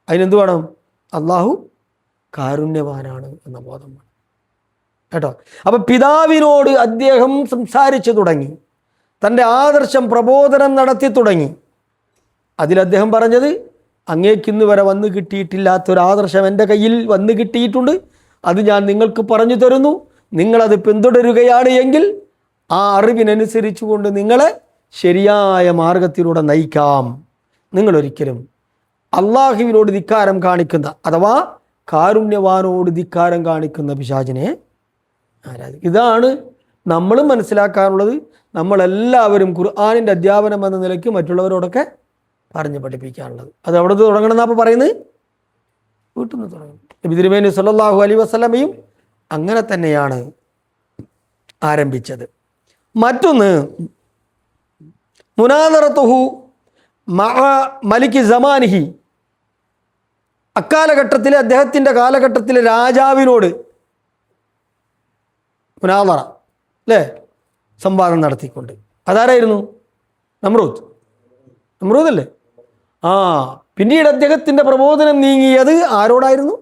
അതിനെന്ത് വേണം? അള്ളാഹു കാരുണ്യവാനാണ് എന്ന ബോധം വേണം കേട്ടോ. അപ്പം പിതാവിനോട് അദ്ദേഹം സംസാരിച്ചു തുടങ്ങി, തൻ്റെ ആദർശം പ്രബോധനം നടത്തി തുടങ്ങി. അതിലദ്ദേഹം പറഞ്ഞത്, അങ്ങേക്കിന്ന് വരെ വന്നു കിട്ടിയിട്ടില്ലാത്തൊരാദർശം എൻ്റെ കയ്യിൽ വന്നു കിട്ടിയിട്ടുണ്ട്, അത് ഞാൻ നിങ്ങൾക്ക് പറഞ്ഞു തരുന്നു. നിങ്ങളത് പിന്തുടരുകയാണ് എങ്കിൽ ആ അറിവിനനുസരിച്ചുകൊണ്ട് നിങ്ങളെ ശരിയായ മാർഗത്തിലൂടെ നയിക്കാം. നിങ്ങളൊരിക്കലും അള്ളാഹുവിനോട് ധിക്കാരം കാണിക്കുന്ന, അഥവാ കാരുണ്യവാനോട് ധിക്കാരം കാണിക്കുന്ന പിശാചിനെ ആരാധിക്കും. ഇതാണ് നമ്മൾ മനസ്സിലാക്കാനുള്ളത്. നമ്മളെല്ലാവരും ഖുർആനിൻ്റെ അധ്യാപനം എന്ന നിലയ്ക്ക് മറ്റുള്ളവരോടൊക്കെ പറഞ്ഞ് പഠിപ്പിക്കാനുള്ളത്. അത് അവിടെ നിന്ന് തുടങ്ങണമെന്നാണ് അപ്പോൾ പറയുന്നത്, വീട്ടിൽ നിന്ന് തുടങ്ങണം. നബി തിരുമേനി സല്ലല്ലാഹു അലൈഹി വസല്ലമയും അങ്ങനെ തന്നെയാണ് ആരംഭിച്ചത്. മറ്റൊന്ന്, മുനാദറത്തുഹു മഅ മലികി സമാനിഹി, അക്കാലഘട്ടത്തിലെ അദ്ദേഹത്തിൻ്റെ കാലഘട്ടത്തിലെ രാജാവിനോട് മുനാദറ, അല്ലേ, സംവാദം നടത്തിക്കൊണ്ട്. അതാരായിരുന്നു? നമ്രൂദ് അല്ലേ? പിന്നീട് അദ്ദേഹത്തിൻ്റെ പ്രബോധനം നീങ്ങിയത് ആരോടായിരുന്നു?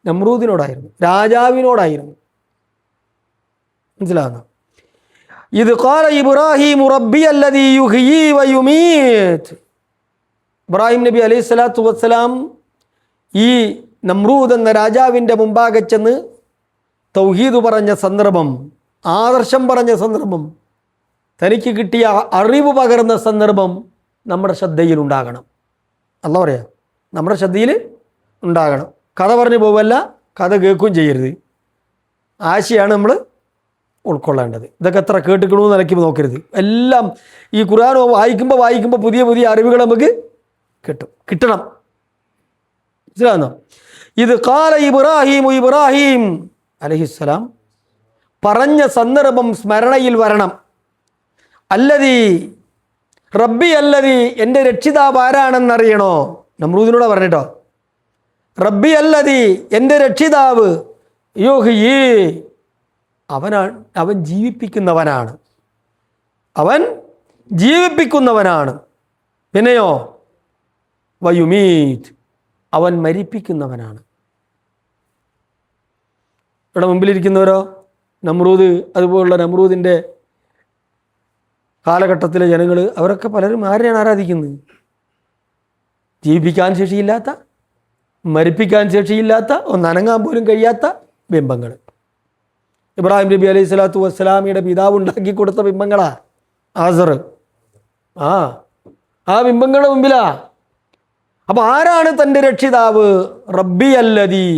നമ്രൂദിനോടായിരുന്നു, രാജാവിനോടായിരുന്നു. മനസ്സിലാകുന്നു? ഇത് ഖാല ഇബ്രാഹിം റബ്ബി അല്ലദീ യുഹ്യീ വയുമീത്. ഇബ്രാഹിം നബി അലൈഹി സ്വലാത്തു വസ്സലാം ഈ നമ്രൂദ് എന്ന രാജാവിൻ്റെ മുമ്പാകെ ചെന്ന് തൗഹീദ് പറഞ്ഞ സന്ദർഭം, ആദർശം പറഞ്ഞ സന്ദർഭം, തനിക്ക് കിട്ടിയ അറിവ് പകർന്ന സന്ദർഭം നമ്മുടെ ശ്രദ്ധയിലുണ്ടാകണം. അല്ല പറയാ, നമ്മുടെ ശ്രദ്ധയിൽ ഉണ്ടാകണം. കഥ പറഞ്ഞു പോവല്ല, കഥ കേൾക്കുകയും ചെയ്യരുത്. ആശയാണ് നമ്മൾ ഉൾക്കൊള്ളേണ്ടത്. ഇതൊക്കെ എത്ര കേട്ടിക്കണമെന്ന് നിലയ്ക്ക് നോക്കരുത്. എല്ലാം ഈ ഖുർആൻ വായിക്കുമ്പോൾ പുതിയ പുതിയ അറിവുകൾ നമുക്ക് കിട്ടണം. മനസ്സിലാകുന്നോ? ഇത് ഖാല ഇബ്രാഹിം അലൈഹിസ്സലാം പറഞ്ഞ സന്ദർഭം സ്മരണയിൽ വരണം. റബ്ബി അല്ലദീ, എൻ്റെ രക്ഷിതാവ് ആരാണെന്നറിയണോ? നമ്രൂദിനോട് പറഞ്ഞിട്ടോ, റബ്ബി അല്ലദീ, എൻ്റെ രക്ഷിതാവ്, യുഹ്യീ, അവൻ ജീവിപ്പിക്കുന്നവനാണ്, അവൻ ജീവിപ്പിക്കുന്നവനാണ്. പിന്നെയോ വയുമീത്, അവൻ മരിപ്പിക്കുന്നവനാണ്. ഇവിടെ മുമ്പിലിരിക്കുന്നവരോ നമ്രൂദ്, അതുപോലുള്ള നമ്രൂദിൻ്റെ കാലഘട്ടത്തിലെ ജനങ്ങൾ, അവരൊക്കെ പലരും ആരെയാണ് ആരാധിക്കുന്നത്? ജീവിപ്പിക്കാൻ ശേഷിയില്ലാത്ത, മരിപ്പിക്കാൻ ശേഷിയില്ലാത്ത, ഒന്നനങ്ങാൻ പോലും കഴിയാത്ത ബിംബങ്ങൾ. ഇബ്രാഹിം നബി അലൈഹി സ്വലാത്തു വസ്സലാമിയുടെ പിതാവ് ഉണ്ടാക്കി കൊടുത്ത ബിംബങ്ങളാ ആസർ. ആ ബിംബങ്ങളുടെ മുമ്പിലാ. അപ്പോൾ ആരാണ് തൻ്റെ രക്ഷിതാവ്? റബ്ബി അല്ലദീ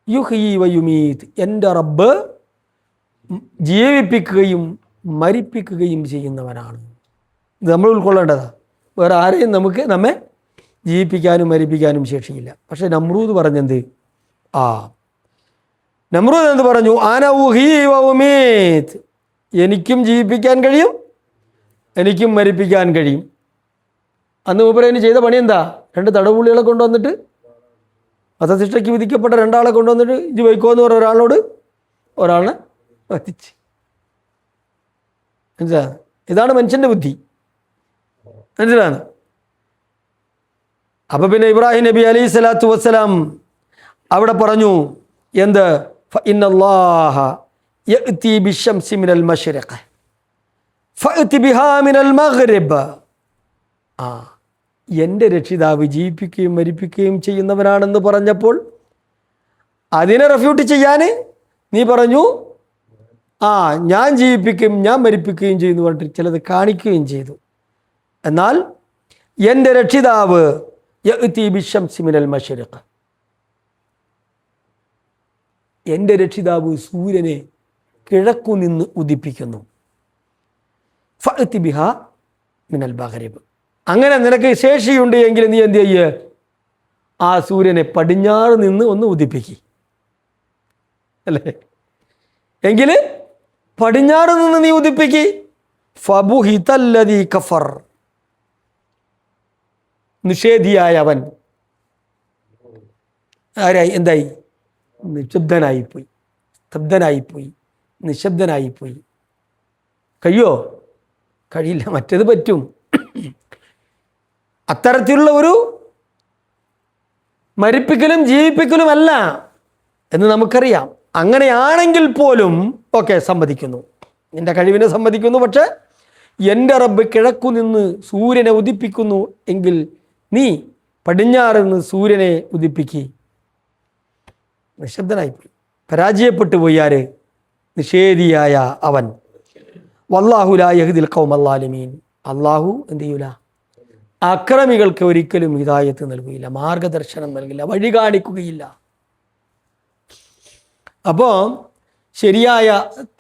യുഹ്യീ വയുമീത്, എൻ്റെ റബ്ബ് ജീവിപ്പിക്കുകയും മരിപ്പിക്കുകയും ചെയ്യുന്നവനാണ്. ഇത് നമ്മൾ ഉൾക്കൊള്ളേണ്ടതാണ്. വേറെ ആരെയും നമ്മെ ജീവിപ്പിക്കാനും മരിപ്പിക്കാനും ശേഷിയില്ല. പക്ഷേ നമ്രൂദ് പറഞ്ഞെന്ത്? നമ്രൂദ് എന്ത് പറഞ്ഞു? അന ഉഹ്യീ വ ഉമീത്, എനിക്കും ജീവിപ്പിക്കാൻ കഴിയും, എനിക്കും മരിപ്പിക്കാൻ കഴിയും. അന്ന് മൂപ്പരേന് ചെയ്ത പണി എന്താ? 2 തടവുള്ളികളെ കൊണ്ടുവന്നിട്ട്, വധശിക്ഷയ്ക്ക് വിധിക്കപ്പെട്ട 2 ആളെ കൊണ്ടുവന്നിട്ട് ഇത് വയ്ക്കോ എന്ന് പറഞ്ഞ ഒരാളോട് ഒരാളെ വധിച്ച്. മനസ്സിലാണ്? ഇതാണ് മനുഷ്യൻ്റെ ബുദ്ധി. മനസ്സിലാണ്? അപ്പം പിന്നെ ഇബ്രാഹിം നബി അലൈഹി സ്വലാത്തു വസ്സലാം അവിടെ പറഞ്ഞു എന്ത്? ഫഇന്നല്ലാഹ യഅതി ബിശ്ശംസി മിനൽ മശ്രിഖ് ഫഅതി ബിഹാ മിനൽ മഗ്രിബ്. എൻ്റെ രക്ഷിതാവ് ജീവിപ്പിക്കുകയും മരിപ്പിക്കുകയും ചെയ്യുന്നവനാണെന്ന് പറഞ്ഞപ്പോൾ അതിനെ റെഫ്യൂട്ട് ചെയ്യാൻ നീ പറഞ്ഞു ഞാൻ ജീവിപ്പിക്കുകയും ഞാൻ മരിപ്പിക്കുകയും ചെയ്യുന്നു പറഞ്ഞിട്ട് ചിലത് കാണിക്കുകയും ചെയ്തു. എന്നാൽ എൻ്റെ രക്ഷിതാവ് യഅ്തി ബിശംസി മിനൽ മശ്രിഖ്, എൻ്റെ രക്ഷിതാവ് സൂര്യനെ കിഴക്കു നിന്ന് ഉദിപ്പിക്കുന്നു. ഫഅ്തി ബിഹാ മിനൽ മഗ്രിബ്, അങ്ങനെ നിനക്ക് ശേഷിയുണ്ട് എങ്കിൽ നീ എന്ത് ചെയ്യ്, ആ സൂര്യനെ പടിഞ്ഞാറ് നിന്ന് ഒന്ന് ഉദിപ്പിക്കുക, അല്ലേ? എങ്കിൽ പടിഞ്ഞാറ് നിന്ന് നീ ഉദിപ്പിക്കുക. ഫബുഹിതല്ലദീ കഫർ, നിഷേധിയായ അവൻ ആരായി, എന്തായി? നിശബ്ദനായിപ്പോയി, സ്തബ്ധനായിപ്പോയി, നിശബ്ദനായിപ്പോയി. കഴിയില്ല, മറ്റേത് പറ്റും. അത്തരത്തിലുള്ള ഒരു മരിപ്പിക്കലും ജീവിപ്പിക്കലുമല്ല എന്ന് നമുക്കറിയാം. അങ്ങനെയാണെങ്കിൽ പോലും ഓക്കെ, സമ്മതിക്കുന്നു, നിന്റെ കഴിവിനെ സമ്മതിക്കുന്നു. പക്ഷെ എൻ്റെ റബ്ബ് കിഴക്കു നിന്ന് സൂര്യനെ ഉദിപ്പിക്കുന്നു എങ്കിൽ നീ പടിഞ്ഞാറ് നിന്ന് സൂര്യനെ ഉദിപ്പിക്കുക. നിശബ്ദനായിപ്പോയി, പരാജയപ്പെട്ടു പോയി. ആര്? നിഷേധിയായ അവൻ. വല്ലാഹു ലാ യഹ്ദിൽ ഖൗമൽ ളാലിമീൻ, അള്ളാഹു എന്ത് ചെയ്യൂല, അക്രമികൾക്ക് ഒരിക്കലും ഹിദായത്ത് നൽകുകയില്ല, മാർഗദർശനം നൽകില്ല, വഴി കാണിക്കുകയില്ല. അപ്പോൾ ശരിയായ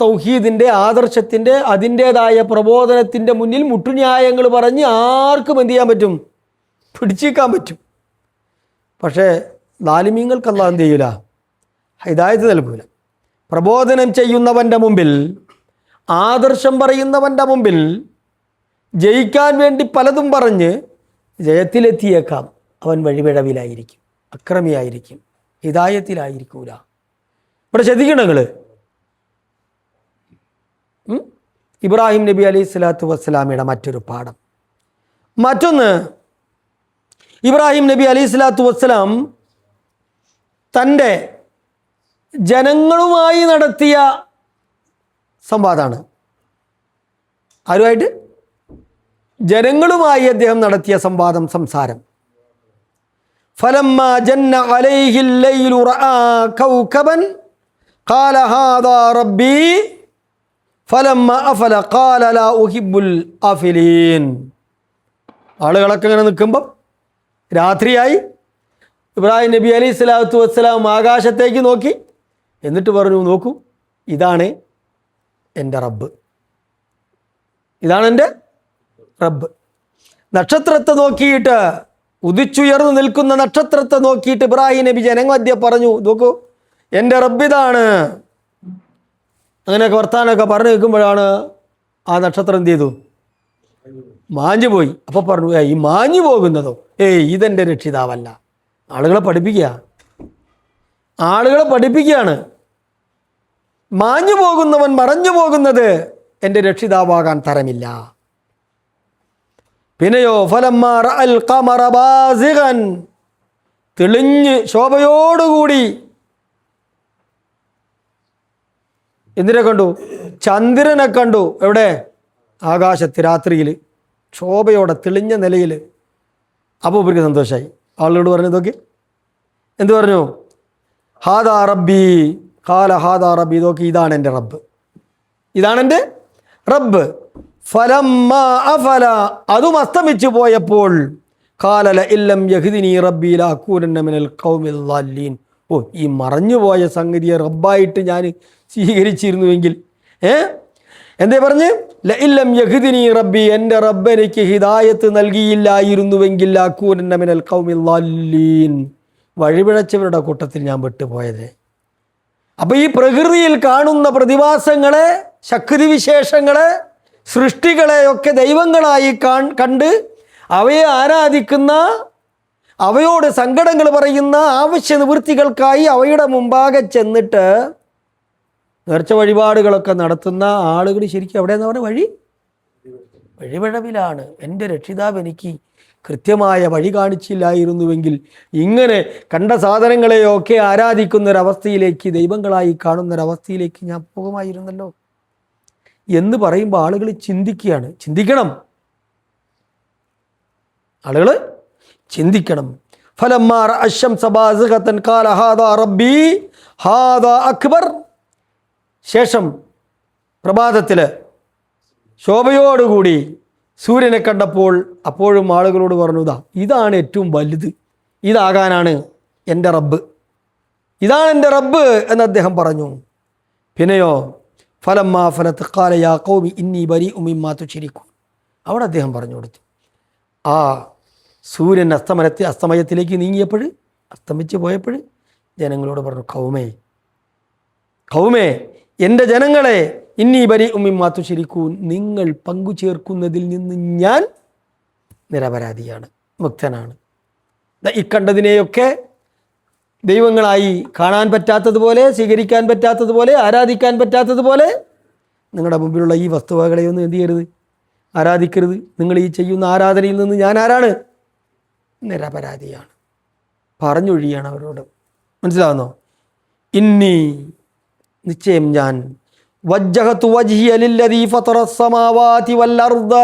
തൗഹീദിൻ്റെ ആദർശത്തിൻ്റെ അതിൻ്റേതായ പ്രബോധനത്തിൻ്റെ മുന്നിൽ മുട്ടുന്യായങ്ങൾ പറഞ്ഞ് ആർക്കും എന്ത് ചെയ്യാൻ പറ്റും? പിടിച്ചേക്കാൻ പറ്റും. പക്ഷേ ളാലിമീങ്ങൾക്ക് അല്ലാഹു എന്ത് ചെയ്യൂല, ഹിദായത്ത് നൽകൂല. പ്രബോധനം ചെയ്യുന്നവൻ്റെ മുമ്പിൽ, ആദർശം പറയുന്നവൻ്റെ മുമ്പിൽ ജയിക്കാൻ വേണ്ടി പലതും പറഞ്ഞ് ജയത്തിലെത്തിയേക്കാം, അവൻ വഴിപിഴവിലായിരിക്കും, അക്രമിയായിരിക്കും, ഹിദായത്തിലായിരിക്കൂല. ഇവിടെ ശ്രദ്ധിക്കണം നിങ്ങൾ. ഇബ്രാഹിം നബി അലൈഹി സ്വലാത്തു വസ്സലാമയുടെ മറ്റൊരു പാഠം. മറ്റൊന്ന്, ഇബ്രാഹിം നബി അലൈഹി സ്വലാത്തു വസ്സലാം തൻ്റെ ജനങ്ങളുമായി നടത്തിയ സംവാദമാണ്. ആരുമായിട്ട്? ജനങ്ങളുമായി അദ്ദേഹം നടത്തിയ സംവാദം, സംസാരം. ഫലമ്മാ ജന്ന അലൈഹിൽ ലൈലു റആ കൗകബൻ ഖാല ഹാദാ റബ്ബി ഫലമ്മാ അഫല ഖാല ലാ ഉഹിബ്ബുൽ ആഫിലീൻ. ആളുകളൊക്കെ ഇങ്ങനെ നിൽക്കുമ്പം രാത്രിയായി. ഇബ്രാഹിം നബി അലൈഹി സ്വലാത്തു വസ്സലാം ആകാശത്തേക്ക് നോക്കി, എന്നിട്ട് പറഞ്ഞു, നോക്കൂ, ഇതാണ് എൻ്റെ റബ്ബ്, ഇതാണ് എൻ്റെ റബ്ബ്. നക്ഷത്രത്തെ നോക്കിയിട്ട്, ഉദിച്ചുയർന്നു നിൽക്കുന്ന നക്ഷത്രത്തെ നോക്കിയിട്ട് ഇബ്രാഹിം നബി ജനമധ്യ പറഞ്ഞു, നോക്കൂ, എൻ്റെ റബ്ബ് ഇതാണ്. അങ്ങനെയൊക്കെ വർത്താനമൊക്കെ പറഞ്ഞു നിൽക്കുമ്പോഴാണ് ആ നക്ഷത്രം എന്ത് ചെയ്തു? മാഞ്ഞു പോയി. അപ്പോൾ പറഞ്ഞു, ഈ മാഞ്ഞു പോകുന്നതോ, ഇതെൻ്റെ രക്ഷിതാവല്ല. ആളുകളെ പഠിപ്പിക്കുകയാണ്. മാഞ്ഞു പോകുന്നവൻ, മറഞ്ഞു പോകുന്നത് എൻ്റെ രക്ഷിതാവാകാൻ തരമില്ല. പിന്നെയോ ഫലമ്മാ റഅൽ ഖമറ ബാസിഗൻ, തെളിഞ്ഞ് ശോഭയോടുകൂടി എന്തിനെ കണ്ടു? ചന്ദ്രനെ കണ്ടു. എവിടെ? ആകാശത്ത്, രാത്രിയിൽ, ശോഭയോടെ തെളിഞ്ഞ നിലയിൽ. അപ്പോൾ ഇവർക്ക് സന്തോഷമായി. ആളോട് പറഞ്ഞു, നോക്കി, എന്ത് പറഞ്ഞു? ഹാദാ റബ്ബി ഖാല ഹാദാ റബ്ബി, നോക്കി, ഇതാണ് എൻ്റെ റബ്ബ്, ഇതാണ് എൻ്റെ റബ്ബ്. ഫലമ്മാ അഫല, അതും അസ്തമിച്ചു പോയപ്പോൾ, ഖാല ലഇല്ലം യഹ്ദിനി റബ്ബി ലഅകൂനന്ന മിനൽ ഖൗമിൽ ളാലിൻ. ഈ മറഞ്ഞുപോയ സംഗതിയെ റബ്ബായിട്ട് ഞാൻ സ്വീകരിച്ചിരുന്നുവെങ്കിൽ, എന്തേ പറഞ്ഞ്? ലഇല്ലം യഹ്ദിനി റബ്ബി, എൻ്റെ റബ്ബ് എനിക്ക് ഹിദായത്ത് നൽകിയില്ലായിരുന്നുവെങ്കിൽ ലഅകൂനന്ന മിനൽ ഖൗമിൽ ളാലിൻ, വഴിപിഴച്ചവരുടെ കൂട്ടത്തിൽ ഞാൻ വിട്ടുപോയത്. അപ്പോൾ ഈ പ്രകൃതിയിൽ കാണുന്ന പ്രതിഭാസങ്ങളെ, ശക്തിവിശേഷങ്ങളെ, സൃഷ്ടികളെയൊക്കെ ദൈവങ്ങളായി കണ്ട് അവയെ ആരാധിക്കുന്ന, അവയോട് സങ്കടങ്ങൾ പറയുന്ന, ആവശ്യ നിവൃത്തികൾക്കായി അവയുടെ മുമ്പാകെ ചെന്നിട്ട് നേർച്ച വഴിപാടുകളൊക്കെ നടത്തുന്ന ആളുകൾ ശരിക്കും എവിടെയെന്ന് പറഞ്ഞാൽ വഴിപിഴവിലാണ്. എൻ്റെ രക്ഷിതാവ് എനിക്ക് കൃത്യമായ വഴി കാണിച്ചില്ലായിരുന്നുവെങ്കിൽ ഇങ്ങനെ കണ്ട സാധനങ്ങളെയൊക്കെ ആരാധിക്കുന്നൊരവസ്ഥയിലേക്ക്, ദൈവങ്ങളായി കാണുന്നൊരവസ്ഥയിലേക്ക് ഞാൻ പോകുമായിരുന്നല്ലോ എന്ന് പറയുമ്പോൾ ആളുകൾ ചിന്തിക്കുകയാണ്. ആളുകൾ ചിന്തിക്കണം. ഫലമ്മാ റഅ അശ്ശംസ ബാസിഗതൻ ഖാല ഹാദാ റബ്ബി ഹാദാ അക്ബർ. ശേഷം പ്രഭാതത്തിൽ ശോഭയോടുകൂടി സൂര്യനെ കണ്ടപ്പോൾ അപ്പോഴും ആളുകളോട് പറഞ്ഞു, ഇതാണ് ഏറ്റവും വലുത്, ഇതാകാനാണ് എൻ്റെ റബ്ബ്, ഇതാണ് എൻ്റെ റബ്ബ് എന്ന് അദ്ദേഹം പറഞ്ഞു. പിന്നെയോ ഫലമ്മാ ഫലത്ത് ഖാല യാ ഖൗമി ഇന്നി ബരീഉം മിമ്മാ തുശ്രികൂൻ. അവിടെ അദ്ദേഹം പറഞ്ഞു കൊടുത്തു, ആ സൂര്യൻ അസ്തമയത്തിലേക്ക് നീങ്ങിയപ്പോൾ, അസ്തമിച്ച് പോയപ്പോൾ ജനങ്ങളോട് പറഞ്ഞു, ഖൗമേ എൻ്റെ ജനങ്ങളെ, ഇന്നി ബരീഉം മിമ്മാ തുശ്രികൂൻ, നിങ്ങൾ പങ്കു ചേർക്കുന്നതിൽ നിന്ന് ഞാൻ നിരപരാധിയാണ്, മുക്തനാണ്. ഇക്കണ്ടതിനെയൊക്കെ ദൈവങ്ങളായി കാണാൻ പറ്റാത്തതുപോലെ, സ്വീകരിക്കാൻ പറ്റാത്തതുപോലെ, ആരാധിക്കാൻ പറ്റാത്തതുപോലെ നിങ്ങളുടെ മുമ്പിലുള്ള ഈ വസ്തുവകളെയൊന്നും എന്ത് ചെയ്യരുത്, ആരാധിക്കരുത്. നിങ്ങൾ ഈ ചെയ്യുന്ന ആരാധനയിൽ നിന്ന് ഞാൻ ആരാണ്? നിരപരാധിയാണ്. പറഞ്ഞൊഴിയാണ് അവരോട്. മനസ്സിലാവുന്നോ? ഇന്നി, നിശ്ചയം ഞാൻ, വജ്ജഹതു വജ്ഹിയ ലില്ലദീ ഫതറസ് സമാവാതി വൽ അർദ,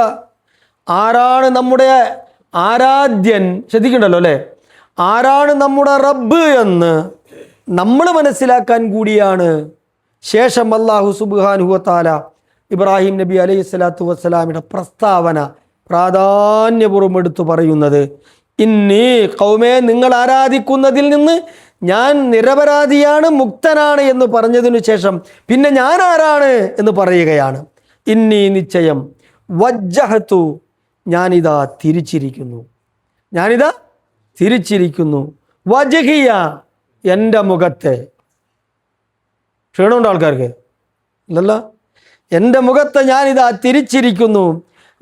ആരാണ് നമ്മുടെ ആരാധ്യൻ, ശ്രദ്ധിക്കണ്ടല്ലോ അല്ലേ, ആരാണ് നമ്മുടെ റബ്ബ് എന്ന് നമ്മൾ മനസ്സിലാക്കാൻ കൂടിയാണ് ശേഷം അല്ലാഹു സുബ്ഹാനഹു വ തആല ഇബ്രാഹിം നബി അലൈഹി സ്വലാത്തു വസ്സലാമിയുടെ പ്രസ്താവന പ്രാധാന്യപൂർവ്വം എടുത്തു പറയുന്നത്. ഇന്നി ഖൗമേ, നിങ്ങൾ ആരാധിക്കുന്നതിൽ നിന്ന് ഞാൻ നിരപരാധിയാണ്, മുക്തനാണ് എന്ന് പറഞ്ഞതിനു ശേഷം പിന്നെ ഞാൻ ആരാണ് എന്ന് പറയുകയാണ്. ഇന്നി, നിശ്ചയം, വജ്ജഹതു, ഞാനിതാ തിരിച്ചിരിക്കുന്നു, വജ്ഹിയ, എൻ്റെ മുഖത്തെ. ക്ഷീണമുണ്ട് ആൾക്കാർക്ക്? ഇല്ലല്ലോ. എൻ്റെ മുഖത്തെ ഞാനിതാ തിരിച്ചിരിക്കുന്നു,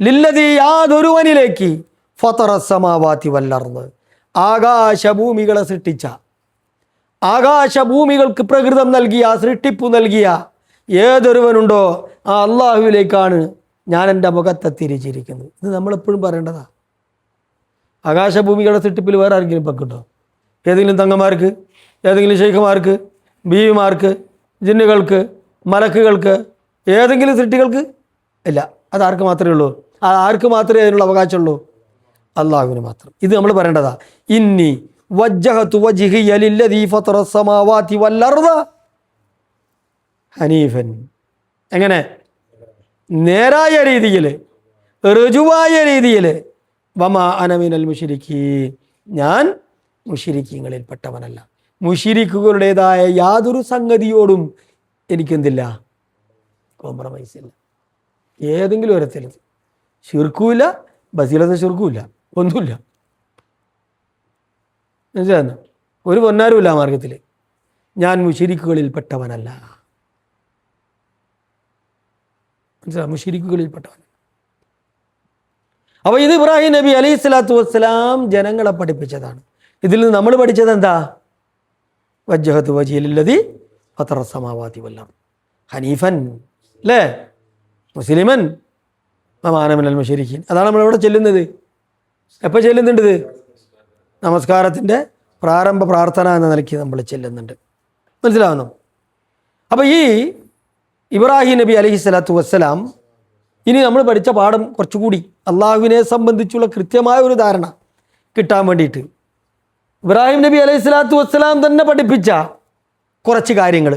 ലില്ലദീ, യാതൊരുവനിലേക്ക്, ഫതറസ് സമാവാതി വൽ അർദ്, ആകാശഭൂമികളെ സൃഷ്ടിച്ച, ആകാശഭൂമികൾക്ക് പ്രകൃതം നൽകിയ, സൃഷ്ടിപ്പു നൽകിയ ഏതൊരുവനുണ്ടോ ആ അള്ളാഹുവിലേക്കാണ് ഞാൻ എൻ്റെ മുഖത്തെ തിരിച്ചിരിക്കുന്നത്. ഇത് നമ്മളെപ്പോഴും പറയേണ്ടതാ. ആകാശഭൂമികളുടെ സൃഷ്ടിപ്പിൽ വേറെ ആരെങ്കിലും പക്കുണ്ടോ? ഏതെങ്കിലും തങ്ങന്മാർക്ക്, ഏതെങ്കിലും ശൈഖമാർക്ക്, ബീവിമാർക്ക്, ജിന്നുകൾക്ക്, മലക്കുകൾക്ക്, ഏതെങ്കിലും സൃഷ്ടികൾക്ക്? ഇല്ല. അതാർക്ക് മാത്രമേ ഉള്ളൂ? ആർക്ക് മാത്രമേ അതിനുള്ള അവകാശമുള്ളൂ? അള്ളാഹുവിന് മാത്രം. ഇത് നമ്മൾ പറയേണ്ടതാ. ഇന്നി വജ്ജഹതു വജ്ഹിയ ലില്ലദീ ഫതറസ് സമാവാതി വൽ അർദ ഹനീഫൻ. എങ്ങനെ? നേരായ രീതിയിൽ, ഋജുവായ രീതിയിൽ. വമാ അന മിനൽ മുശ്രിക്കീൻ, ഞാൻ മുശ്രിക്കീങ്ങളിൽപ്പെട്ടവനല്ല. മുശ്രിക്കുകളുടേതായ യാതൊരു സംഗതിയോടും എനിക്കെന്തില്ല, കോംപ്രമൈസ് ഇല്ല. ഏതെങ്കിലും ഒരത്തിൽ ശിർക്കുമില്ല, ബസീലത്തെ ശിർക്കുമില്ല, ഒന്നുമില്ല. മനസ്സിലാകുന്നു? ഒരു പൊന്നാരുമില്ല ആ മാർഗത്തിൽ. ഞാൻ മുശ്രിക്കുകളിൽപ്പെട്ടവനല്ല. മനസ്സിലാ? മുശ്രിക്കുകളിൽപ്പെട്ടവൻ. അപ്പോൾ ഇത് ഇബ്രാഹിം നബി അലൈഹി സ്വലാത്തു വസ്സലാം ജനങ്ങളെ പഠിപ്പിച്ചതാണ്. ഇതിൽ നിന്ന് നമ്മൾ പഠിച്ചത് എന്താ? വജ്ജഹതു വജ്ഹിയ ലില്ലദീ ഫതറസ് സമാവാതി വൽ അർദ് ഹനീഫൻ, അല്ലേ, മുസ്ലിമൻ, വമാ അന മിനൽ മുശ്രിക്കീൻ. അതാണ് നമ്മളിവിടെ ചെല്ലുന്നത്. എപ്പോൾ ചെല്ലുന്നുണ്ട്? ഇത് നമസ്കാരത്തിൻ്റെ പ്രാരംഭ പ്രാർത്ഥന എന്ന നിലയ്ക്ക് നമ്മൾ ചെല്ലുന്നുണ്ട്. മനസ്സിലാവുന്നു? അപ്പോൾ ഈ ഇബ്രാഹിം നബി അലൈഹി സ്വലാത്തു വസ്സലാം, ഇനി നമ്മൾ പഠിച്ച പാഠം കുറച്ചുകൂടി അള്ളാഹുവിനെ സംബന്ധിച്ചുള്ള കൃത്യമായ ഒരു ധാരണ കിട്ടാൻ വേണ്ടിയിട്ട് ഇബ്രാഹിം നബി അലൈഹി സ്വലാത്തു വസ്സലാം തന്നെ പഠിപ്പിച്ച കുറച്ച് കാര്യങ്ങൾ,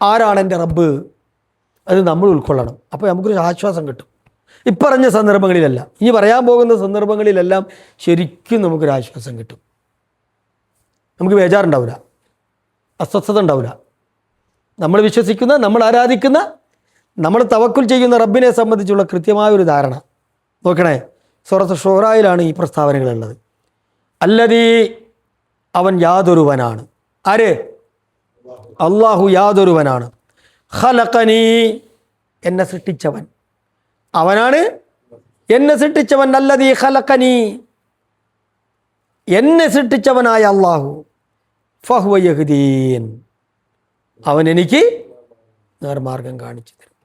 ആരാണ് എൻ്റെ റബ്ബ്, അത് നമ്മൾ ഉൾക്കൊള്ളണം. അപ്പോൾ നമുക്കൊരു ആശ്വാസം കിട്ടും. ഇപ്പറഞ്ഞ സന്ദർഭങ്ങളിലല്ല, ഇനി പറയാൻ പോകുന്ന സന്ദർഭങ്ങളിലെല്ലാം ശരിക്കും നമുക്കൊരു ആശ്വാസം കിട്ടും. നമുക്ക് ബേജാറുണ്ടാവില്ല, അസ്വസ്ഥത ഉണ്ടാവില്ല. നമ്മൾ വിശ്വസിക്കുന്ന, നമ്മൾ ആരാധിക്കുന്ന, നമ്മൾ തവക്കുൽ ചെയ്യുന്ന റബ്ബിനെ സംബന്ധിച്ചുള്ള കൃത്യമായ ഒരു ധാരണ. നോക്കണേ, സൂറത്ത് ഷൂറയിലാണ് ഈ പ്രസ്താവനകളുള്ളത്. അല്ലദീ, അവൻ യാതൊരുവനാണ്. ആര്? അള്ളാഹു യാതൊരുവനാണ്. ഖലഖനീ, എന്നെ സൃഷ്ടിച്ചവൻ. അവനാണ് എന്നെ സൃഷ്ടിച്ചവൻ. അല്ലദീ ഖലഖനീ, എന്നെ സൃഷ്ടിച്ചവനായ അള്ളാഹു. ഫഹുവ യഹ്ദീൻ, അവൻ എനിക്ക് നേർമാർഗം കാണിച്ചു തരും.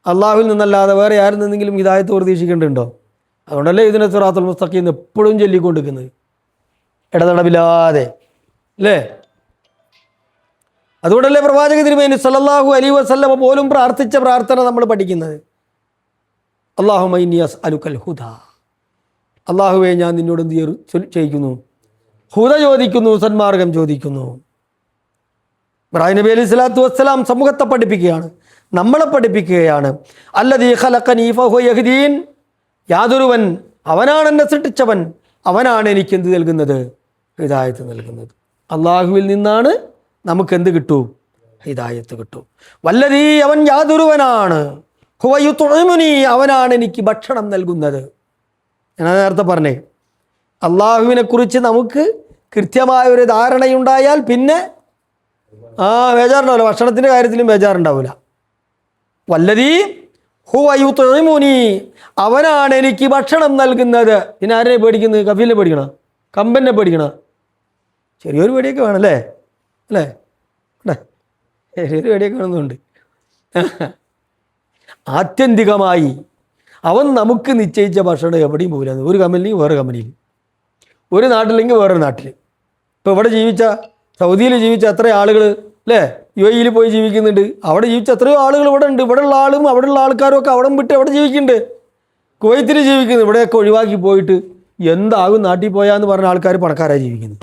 അള്ളാഹുവിൽ നിന്നല്ലാതെ വേറെ ആരിൽ നിന്നെങ്കിലും ഹിദായത്ത് പ്രതീക്ഷിക്കേണ്ടതുണ്ടോ? അതുകൊണ്ടല്ലേ ഇതിനെ സിറാത്തുൽ മുസ്തഖീം എപ്പോഴും ചൊല്ലിക്കൊണ്ടിരിക്കുന്നത്, ഇടതടവില്ലാതെ, അല്ലേ? അതുകൊണ്ടല്ലേ പ്രവാചക തിരുമേനി സല്ലല്ലാഹു അലൈഹി വസല്ലമ പോലും പ്രാർത്ഥിച്ച പ്രാർത്ഥന നമ്മൾ പഠിക്കുന്നത്. അല്ലാഹുമ്മ ഇന്നി അസ്അലുക്കൽ ഹുദാ, അള്ളാഹുവെ ഞാൻ നിന്നോട് എന്ത് ചെയ്യിക്കുന്നു? ഹുദ ചോദിക്കുന്നു, സന്മാർഗം ചോദിക്കുന്നു. ഇബ്രാഹിം നബി അലൈഹി സ്വലാത്തു വസ്സലാം സമൂഹത്തെ പഠിപ്പിക്കുകയാണ്, നമ്മളെ പഠിപ്പിക്കുകയാണ്. അല്ലദീ ഖലഖനീ ഫഹുവ യഹ്ദീൻ, യാതൊരുവൻ, അവനാണ് എന്നെ സൃഷ്ടിച്ചവൻ, അവനാണ് എനിക്ക് എന്ത് നൽകുന്നത്? ഹിദായത്ത് നൽകുന്നത്. അള്ളാഹുവിൽ നിന്നാണ് നമുക്ക് എന്ത് കിട്ടൂ? ഹിദായത്ത് കിട്ടൂ. വല്ലതീ, അവൻ യാതൊരുവനാണ്, ഹുവ യുത്ഇമുനി, അവനാണ് എനിക്ക് ഭക്ഷണം നൽകുന്നത്. ഞാൻ നേരത്തെ പറഞ്ഞേ, അള്ളാഹുവിനെ കുറിച്ച് നമുക്ക് കൃത്യമായ ഒരു ധാരണയുണ്ടായാൽ പിന്നെ ബേജാറുണ്ടാവില്ല, ഭക്ഷണത്തിൻ്റെ കാര്യത്തിലും ബേജാറുണ്ടാവില്ല. വല്ലതീ ഹുവ യുത്ഇമുനി, അവനാണ് എനിക്ക് ഭക്ഷണം നൽകുന്നത്. പിന്നെ ആരെ പേടിക്കുന്നത്? കഫീലിനെ പേടിക്കണം? കമ്പനെ പേടിക്കണം? ചെറിയൊരു പേടിയൊക്കെ വേണമല്ലേ? അല്ലേ? ചെറിയൊരു പേടിയൊക്കെ വേണമെന്നുണ്ട്. ആത്യന്തികമായി അവൻ നമുക്ക് നിശ്ചയിച്ച ഭക്ഷണം എവിടെയും പോകില്ല. ഒരു കമ്പനിയിൽ വേറെ കമ്പനിയിൽ, ഒരു നാട്ടിലെങ്കിൽ വേറൊരു നാട്ടിൽ. ഇപ്പോൾ ഇവിടെ ജീവിച്ച, സൗദിയിൽ ജീവിച്ച എത്ര ആളുകൾ അല്ലേ UAE പോയി ജീവിക്കുന്നുണ്ട്. അവിടെ ജീവിച്ച എത്രയോ ആളുകൾ ഇവിടെ ഉണ്ട്. ഇവിടെയുള്ള ആളും അവിടെയുള്ള ആൾക്കാരും ഒക്കെ അവിടെ വിട്ട് അവിടെ ജീവിക്കുന്നുണ്ട്. കുവൈത്തിൽ ജീവിക്കുന്നു. ഇവിടെയൊക്കെ ഒഴിവാക്കി പോയിട്ട് എന്താകും നാട്ടിൽ പോയാന്ന് പറഞ്ഞ ആൾക്കാർ പണക്കാരായി ജീവിക്കുന്നു.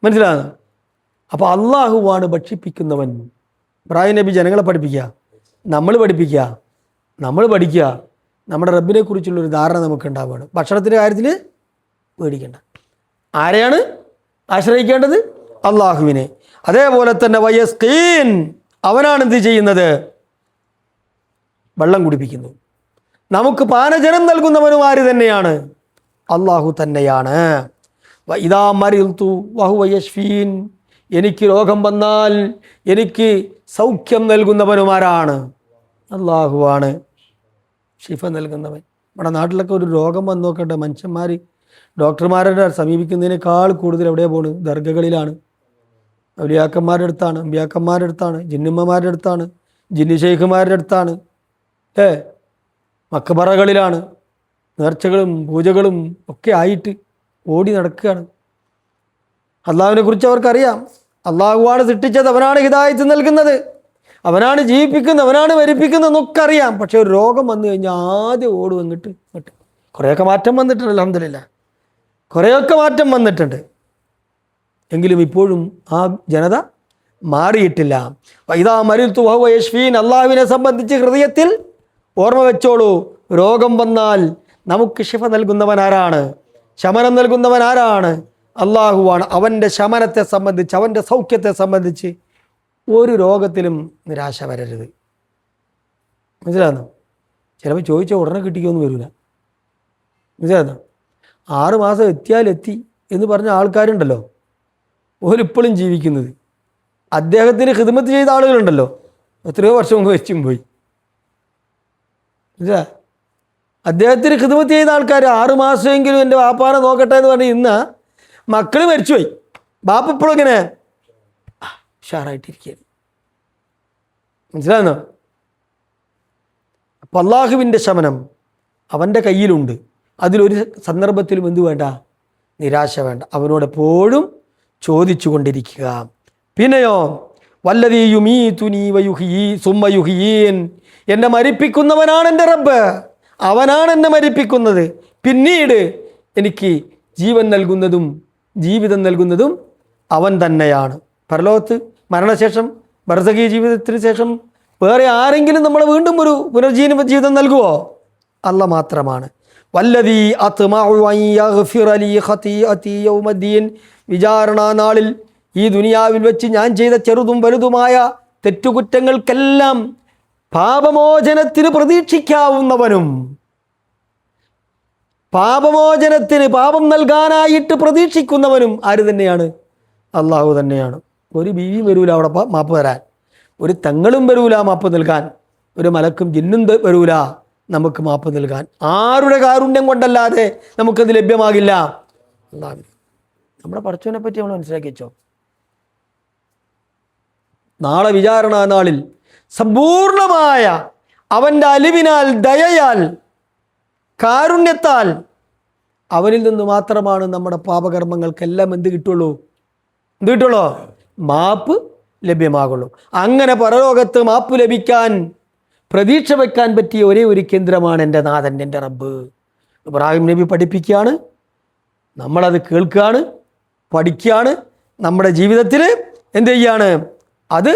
മനസ്സിലാകുന്നു? അപ്പോൾ അള്ളാഹുവാണ് ഭക്ഷിപ്പിക്കുന്നവൻ. ഇബ്രാഹിം നബി ജനങ്ങളെ പഠിപ്പിക്കുക, നമ്മൾ പഠിപ്പിക്കുക, നമ്മൾ പഠിക്കുക. നമ്മുടെ റബ്ബിനെ കുറിച്ചുള്ളൊരു ധാരണ നമുക്ക് ഉണ്ടാവുകയാണ്. ഭക്ഷണത്തിൻ്റെ കാര്യത്തിൽ പേടിക്കേണ്ട. ആരെയാണ് ആശ്രയിക്കേണ്ടത്? അള്ളാഹുവിനെ. അതേപോലെ തന്നെ വയസ്കീൻ, അവനാണ് എന്ത് ചെയ്യുന്നത്? വെള്ളം കുടിപ്പിക്കുന്നു. നമുക്ക് പാനജനം നൽകുന്നവനും ആര് തന്നെയാണ്? അള്ളാഹു തന്നെയാണ്. ഇദാ മരിൽതു വഹുവ യശ്ഫീൻ, എനിക്ക് രോഗം വന്നാൽ എനിക്ക് സൗഖ്യം നൽകുന്നവനും ആരാണ്? അള്ളാഹുവാണ് ഷിഫ നൽകുന്നവൻ. നമ്മുടെ നാട്ടിലൊക്കെ ഒരു രോഗം വന്ന് നോക്കട്ടെ, മനുഷ്യന്മാർ ഡോക്ടർമാരെ സമീപിക്കുന്നതിനേക്കാൾ കൂടുതൽ എവിടെയാണ് പോകുന്നത്? ദർഗകളിലാണ്, ഔലിയാക്കന്മാരുടെ അടുത്താണ്, അമ്പിയാക്കന്മാരുടെ അടുത്താണ്, ജിന്നുമ്മമാരുടെ അടുത്താണ്, ജിന്നു ഷെയ്ഖുമാരുടെ അടുത്താണ്, മക്കബറകളിലാണ്. നേർച്ചകളും പൂജകളും ഒക്കെ ആയിട്ട് ഓടി നടക്കുകയാണ്. അള്ളാഹുവിനെ കുറിച്ച് അവർക്കറിയാം. അള്ളാഹുവാണ് സൃഷ്ടിച്ചത്, അവനാണ് ഹിദായത്ത് നൽകുന്നത്, അവനാണ് ജീവിപ്പിക്കുന്നത്, അവനാണ് മരിപ്പിക്കുന്നത് എന്നൊക്കെ അറിയാം. പക്ഷെ ഒരു രോഗം വന്നു കഴിഞ്ഞാൽ ആദ്യം ഓടും അങ്ങോട്ട്. കുറേയൊക്കെ മാറ്റം വന്നിട്ടുണ്ട്, അൽഹംദുലില്ലാഹ്, കുറേയൊക്കെ മാറ്റം വന്നിട്ടുണ്ട്. എങ്കിലും ഇപ്പോഴും ആ ജനത മാറിയിട്ടില്ല. ഇദാ മരിൽതു വഹുവ യശ്ഫീൻ, അള്ളാഹുവിനെ സംബന്ധിച്ച് ഹൃദയത്തിൽ ഓർമ്മ വെച്ചോളൂ. രോഗം വന്നാൽ നമുക്ക് ശിഫ നൽകുന്നവൻ ആരാണ്? ശമനം നൽകുന്നവൻ ആരാണ്? അള്ളാഹുവാണ്. അവൻ്റെ ശമനത്തെ സംബന്ധിച്ച്, അവൻ്റെ സൗഖ്യത്തെ സംബന്ധിച്ച് ഒരു രോഗത്തിലും നിരാശ വരരുത്. മനസ്സിലാകുന്നു? ചിലപ്പോൾ ചോദിച്ചാൽ ഉടനെ കിട്ടിക്കൊന്നും വരില്ല. മനസ്സിലാകുന്നു? 6 മാസം എത്തിയാലെത്തി എന്ന് പറഞ്ഞ ആൾക്കാരുണ്ടല്ലോ, ഓരിപ്പോഴും ജീവിക്കുന്നത്. അദ്ദേഹത്തിന് ഖിദ്മത്ത് ചെയ്ത ആളുകളുണ്ടല്ലോ, എത്രയോ വർഷം മുമ്പ് വെച്ചും പോയി. മനസ്സിലാ? അദ്ദേഹത്തിന് ഖിദ്മത്ത് ചെയ്ത ആൾക്കാർ 6 മാസമെങ്കിലും എൻ്റെ വാപ്പാനെ നോക്കട്ടെ എന്ന് പറഞ്ഞ് ഇന്ന് മക്കൾ മരിച്ചുപോയി. ബാപ്പ ഇപ്പോഴും ഇങ്ങനെ ഉഷാറായിട്ടിരിക്കുകയാണ്. മനസ്സിലാകുന്നോ? അപ്പം അള്ളാഹുവിൻ്റെ ശമനം അവൻ്റെ കയ്യിലുണ്ട്. അതിലൊരു സന്ദർഭത്തിലും എന്തു വേണ്ട? നിരാശ വേണ്ട. അവനോട് എപ്പോഴും ചോദിച്ചു കൊണ്ടിരിക്കുക. പിന്നെയോ വല്ലദീ യുമീതുനീ വയുഹ്യീ സുമ്മ യുഹ്യീൻ, എന്നെ മരിപ്പിക്കുന്നവനാണ് എൻ്റെ റബ്ബ്, അവനാണ് എന്നെ മരിപ്പിക്കുന്നത്, പിന്നീട് എനിക്ക് ജീവൻ നൽകുന്നതും ജീവിതം നൽകുന്നതും അവൻ തന്നെയാണ്. പരലോകത്ത് മരണശേഷം ബർസഖി ജീവിതത്തിന് ശേഷം വേറെ ആരെങ്കിലും നമ്മളെ വീണ്ടും ഒരു പുനർജീവന ജീവിതം നൽകുമോ? അല്ലാഹ് മാത്രമാണ്. വല്ലദീ അത്മഉ അൻ യഗ്ഫിറ ലീ ഖതീഅതി യൗമദ്ദീൻ, വിചാരണാ നാളിൽ ഈ ദുനിയാവിൽ വെച്ച് ഞാൻ ചെയ്ത ചെറുതും വലുതുമായ തെറ്റുകുറ്റങ്ങൾക്കെല്ലാം പാപമോചനത്തിന് പ്രതീക്ഷിക്കാവുന്നവനും, പാപമോചനത്തിന് പാപം നൽകാനായിട്ട് പ്രതീക്ഷിക്കുന്നവനും ആര് തന്നെയാണ്? അള്ളാഹു തന്നെയാണ്. ഒരു ബീവിയും വരൂല അവിടെ മാപ്പ് തരാൻ, ഒരു തങ്ങളും വരൂല മാപ്പ് നൽകാൻ, ഒരു മലക്കും ജിന്നും വരൂല നമുക്ക് മാപ്പ് നൽകാൻ. ആരുടെ കാരുണ്യം കൊണ്ടല്ലാതെ നമുക്കത് ലഭ്യമാകില്ല. അള്ളാഹു നമ്മുടെ പടച്ചവനെ പറ്റി നമ്മൾ മനസ്സിലാക്കി വെച്ചോ. നാളെ വിചാരണ നാളിൽ സമ്പൂർണമായ അവൻ്റെ അലിവിനാൽ, ദയയാൽ, കാരുണ്യത്താൽ അവനിൽ നിന്ന് മാത്രമാണ് നമ്മുടെ പാപകർമ്മങ്ങൾക്കെല്ലാം എന്ത് കിട്ടുള്ളൂ? എന്ത് കിട്ടുള്ളൂ? മാപ്പ് ലഭ്യമാകുള്ളൂ. അങ്ങനെ പരലോകത്ത് മാപ്പ് ലഭിക്കാൻ പ്രതീക്ഷ വയ്ക്കാൻ പറ്റിയ ഒരേ ഒരു കേന്ദ്രമാണ് എൻ്റെ നാഥൻ, എൻ്റെ റബ്ബ്. ഇബ്രാഹിം നബി പഠിപ്പിക്കുകയാണ്, നമ്മളത് കേൾക്കുകയാണ്, പഠിക്കുകയാണ്, നമ്മുടെ ജീവിതത്തിൽ എന്ത് ചെയ്യാണ്? അത്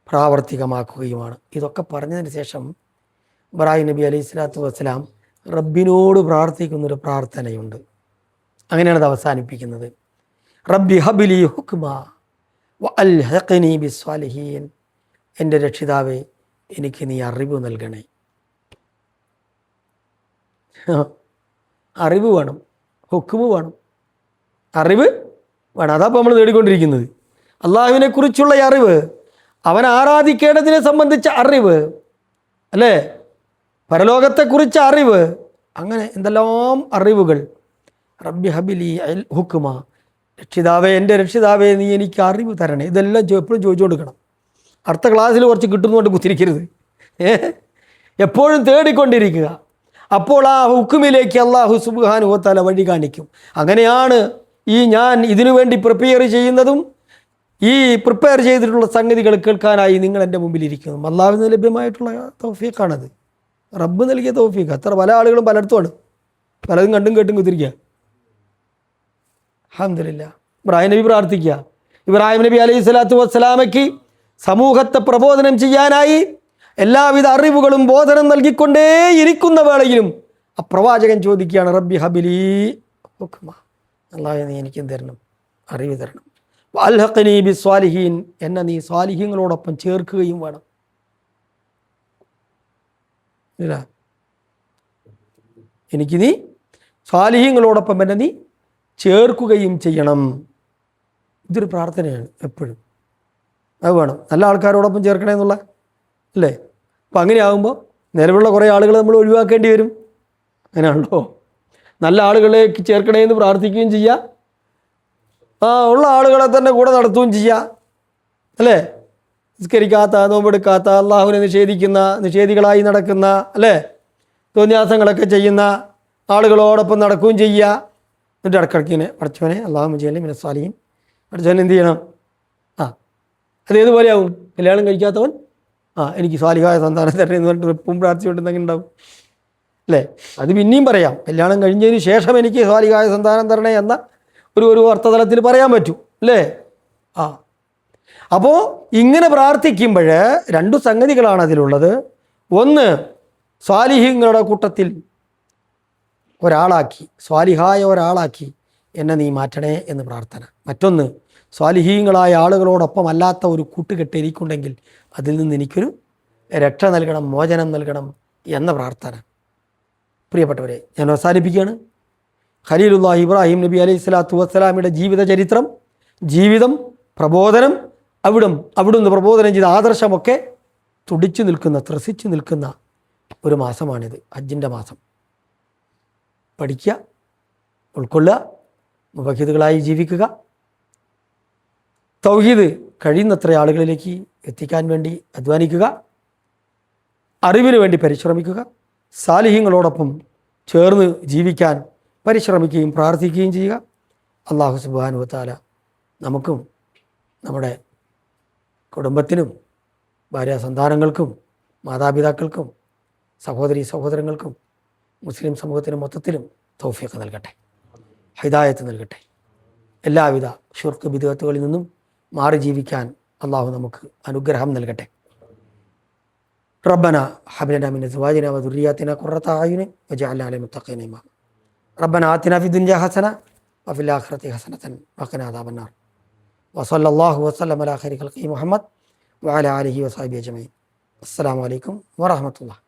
പ്രാവർത്തികമാക്കുകയുമാണ്. ഇതൊക്കെ പറഞ്ഞതിന് ശേഷം ഇബ്രാഹിം നബി അലൈഹി സ്വലാത്തു വസ്സലാം റബ്ബിനോട് പ്രാർത്ഥിക്കുന്നൊരു പ്രാർത്ഥനയുണ്ട്. അങ്ങനെയാണ് അത് അവസാനിപ്പിക്കുന്നത്. റബ്ബി ഹബ്ലി ഹുക്മ വഅൽഹിഖ്നി ബിസ്സാലിഹീൻ. എൻ്റെ രക്ഷിതാവേ, എനിക്ക് നീ അറിവ് നൽകണേ. അറിവ് വേണം, ഹുക്മ് വേണം, അറിവ് വേണം. അതാ ഇപ്പോൾ നമ്മൾ നേടിക്കൊണ്ടിരിക്കുന്നത്. അള്ളാഹുവിനെ കുറിച്ചുള്ള അറിവ്, അവൻ ആരാധിക്കേണ്ടതിനെ സംബന്ധിച്ച അറിവ്, അല്ലേ, പരലോകത്തെക്കുറിച്ച അറിവ്, അങ്ങനെ എന്തെല്ലാം അറിവുകൾ. റബ്ബി ഹബിലി ഹുക്മ, രക്ഷിതാവേ, എൻ്റെ രക്ഷിതാവേ, നീ എനിക്ക് അറിവ് തരണേ. ഇതെല്ലാം എപ്പോഴും ചോദിച്ചുകൊടുക്കണം. അടുത്ത ക്ലാസ്സിൽ കുറച്ച് കിട്ടുന്നതുകൊണ്ട് കുത്തിരിക്കരുത്. എപ്പോഴും തേടിക്കൊണ്ടിരിക്കുക. അപ്പോൾ ആ ഹുക്കുമിലേക്ക് അള്ളാഹു സുബ്ഹാനഹു വ തആല വഴി കാണിക്കും. അങ്ങനെയാണ് ഞാൻ ഇതിനു വേണ്ടി പ്രിപ്പയർ ചെയ്യുന്നതും ഈ പ്രിപ്പയർ ചെയ്തിട്ടുള്ള സംഗതികൾ കേൾക്കാനായി നിങ്ങൾ എൻ്റെ മുമ്പിലിരിക്കുന്നു. അള്ളാഹുവിന് ലഭ്യമായിട്ടുള്ള തൗഫീഖാണത്, റബ്ബ് നൽകിയ തൗഫീഖ്. അത്ര പല ആളുകളും പലയിടത്തുമാണ്, പലതും കണ്ടും കേട്ടും കുത്തിരിക്കുക. അൽഹംദുലില്ലാഹ്. ഇബ്രാഹിം നബി പ്രാർത്ഥിക്കുക. ഇബ്രാഹിം നബി അലൈഹി സ്വലാത്തു വസ്സലാമയ്ക്ക് സമൂഹത്തെ പ്രബോധനം ചെയ്യാനായി എല്ലാവിധ അറിവുകളും ബോധനം നൽകിക്കൊണ്ടേ ഇരിക്കുന്ന വേളയിലും പ്രവാചകൻ ചോദിക്കുകയാണ്, റബ്ബി ഹബിലി ഹുക്മ, അല്ലാഹുവേ, നീ എനിക്കും തരണം, അറിവ് തരണം. വഅൽഹിഖ്നി ബിസ്സാലിഹീൻ, എന്നെ നീ സ്വാലിഹീങ്ങളോടൊപ്പം ചേർക്കുകയും വേണം. ഇല്ല, എനിക്ക് നീ സ്വാലിഹീങ്ങളോടൊപ്പം എന്നെ നീ ചേർക്കുകയും ചെയ്യണം. ഇതൊരു പ്രാർത്ഥനയാണ് എപ്പോഴും. അത് വേണം, നല്ല ആൾക്കാരോടൊപ്പം ചേർക്കണേ എന്നുള്ള, അല്ലേ? അപ്പം അങ്ങനെ ആകുമ്പോൾ നിലവിലുള്ള കുറേ ആളുകൾ നമ്മൾ ഒഴിവാക്കേണ്ടി വരും. അങ്ങനെയാണല്ലോ. നല്ല ആളുകളിലേക്ക് ചേർക്കണേ എന്ന് പ്രാർത്ഥിക്കുകയും ചെയ്യുക, ഉള്ള ആളുകളെ തന്നെ കൂടെ നടത്തുകയും ചെയ്യുക, അല്ലേ? നിസ്കരിക്കാത്ത, നോമ്പെടുക്കാത്ത, അള്ളാഹുവിനെ നിഷേധികളായി നടക്കുന്ന, അല്ലേ, തോന്നിയാസങ്ങളൊക്കെ ചെയ്യുന്ന ആളുകളോടൊപ്പം നടക്കുകയും ചെയ്യുക. എന്നിട്ട് ഇടക്കിടക്ക് ഇങ്ങനെ പഠിച്ചവനെ അള്ളാഹു മുജീബ് മിനസ് സാലിഹീൻ, പഠിച്ചവൻ എന്ത് ചെയ്യണം? അതേതുപോലെയാവും. കല്യാണം കഴിക്കാത്തവൻ എനിക്ക് സ്വാലിഹായ സന്താനം തരണേ എന്ന് പറഞ്ഞിട്ട് എപ്പം പ്രാർത്ഥിച്ചുകൊണ്ടെങ്കിൽ ഉണ്ടാവും, അല്ലേ? അത് പിന്നെയും പറയാം, കല്യാണം കഴിഞ്ഞതിന് ശേഷം എനിക്ക് സ്വാലിഹായ സന്താനം തരണേ എന്ന ഒരു അർത്ഥതലത്തിൽ പറയാൻ പറ്റും, അല്ലേ? അപ്പോൾ ഇങ്ങനെ പ്രാർത്ഥിക്കുമ്പോൾ രണ്ടു സംഗതികളാണ് അതിലുള്ളത്. ഒന്ന്, സ്വാലിഹീങ്ങളുടെ കൂട്ടത്തിൽ ഒരാളാക്കി, സ്വാലിഹായ ഒരാളാക്കി എന്നെ നീ മാറ്റണേ എന്ന് പ്രാർത്ഥന. മറ്റൊന്ന്, സ്വാലിഹീങ്ങളായ ആളുകളോടൊപ്പം അല്ലാത്ത ഒരു കൂട്ടുകെട്ട് എനിക്കുണ്ടെങ്കിൽ അതിൽ നിന്ന് എനിക്കൊരു രക്ഷ നൽകണം, മോചനം നൽകണം എന്ന പ്രാർത്ഥന. പ്രിയപ്പെട്ടവരെ, ഞാൻ അവസാനിപ്പിക്കുകയാണ്. ഖലീലുല്ലാഹി ഇബ്രാഹിം നബി അലൈഹി സ്വലാത്തു വസ്സലാമിയുടെ ജീവിത ചരിത്രം, ജീവിതം, പ്രബോധനം, അവിടുന്ന് പ്രബോധനം ചെയ്ത ആദർശമൊക്കെ തുടിച്ചു നിൽക്കുന്ന, ത്രസിച്ചു നിൽക്കുന്ന ഒരു മാസമാണിത്, ഹജ്ജിൻ്റെ മാസം. പഠിക്കുക, ഉൾക്കൊള്ളുക, മുബഹിദുകളായി ജീവിക്കുക, തൗഹീദ് കഴിയുന്നത്ര ആളുകളിലേക്ക് എത്തിക്കാൻ വേണ്ടി അധ്വാനിക്കുക, അറിവിന് വേണ്ടി പരിശ്രമിക്കുക, സാലിഹ്യങ്ങളോടൊപ്പം ചേർന്ന് ജീവിക്കാൻ പരിശ്രമിക്കുകയും പ്രാർത്ഥിക്കുകയും ചെയ്യുക. അല്ലാഹു സുബ്ഹാനഹു വ തആല നമുക്കും നമ്മുടെ കുടുംബത്തിനും ഭാര്യ സന്താനങ്ങൾക്കും മാതാപിതാക്കൾക്കും സഹോദരി സഹോദരങ്ങൾക്കും മുസ്ലിം സമൂഹത്തിന് മൊത്തത്തിലും തൗഫീഖ് നൽകട്ടെ, ഹിദായത്ത് നൽകട്ടെ. എല്ലാവിധ ശിർക്ക് ബിദ്അത്തുകളിൽ നിന്നും മാറി ജീവിക്കാൻ അള്ളാഹു നമുക്ക് അനുഗ്രഹം നൽകട്ടെ. റബ്ബന ഹബ് ലനാ മിൻ അസ്വാജിനാ വദുർരിയാതിനാ ഖുർറത അയുനിൻ വജഅൽനാ ലിൽ മുത്തഖീന ഇമാമ. റബ്ബന ആതിനാ ഫിദ്ദുനിയാ ഹസന വഫിൽ ആഖിറതി ഹസനതൻ വഖിനാ അദാബന്നാർ. വസല്ലല്ലാഹു വസല്ലമ അലാ ഖൈരി ഖൽഖി മുഹമ്മദ് വഅലാ ആലിഹി വസഹ്ബിഹി അജ്മഈൻ. അസ്സലാമു അലൈക്കും വറഹ്മത്തുള്ളാഹി.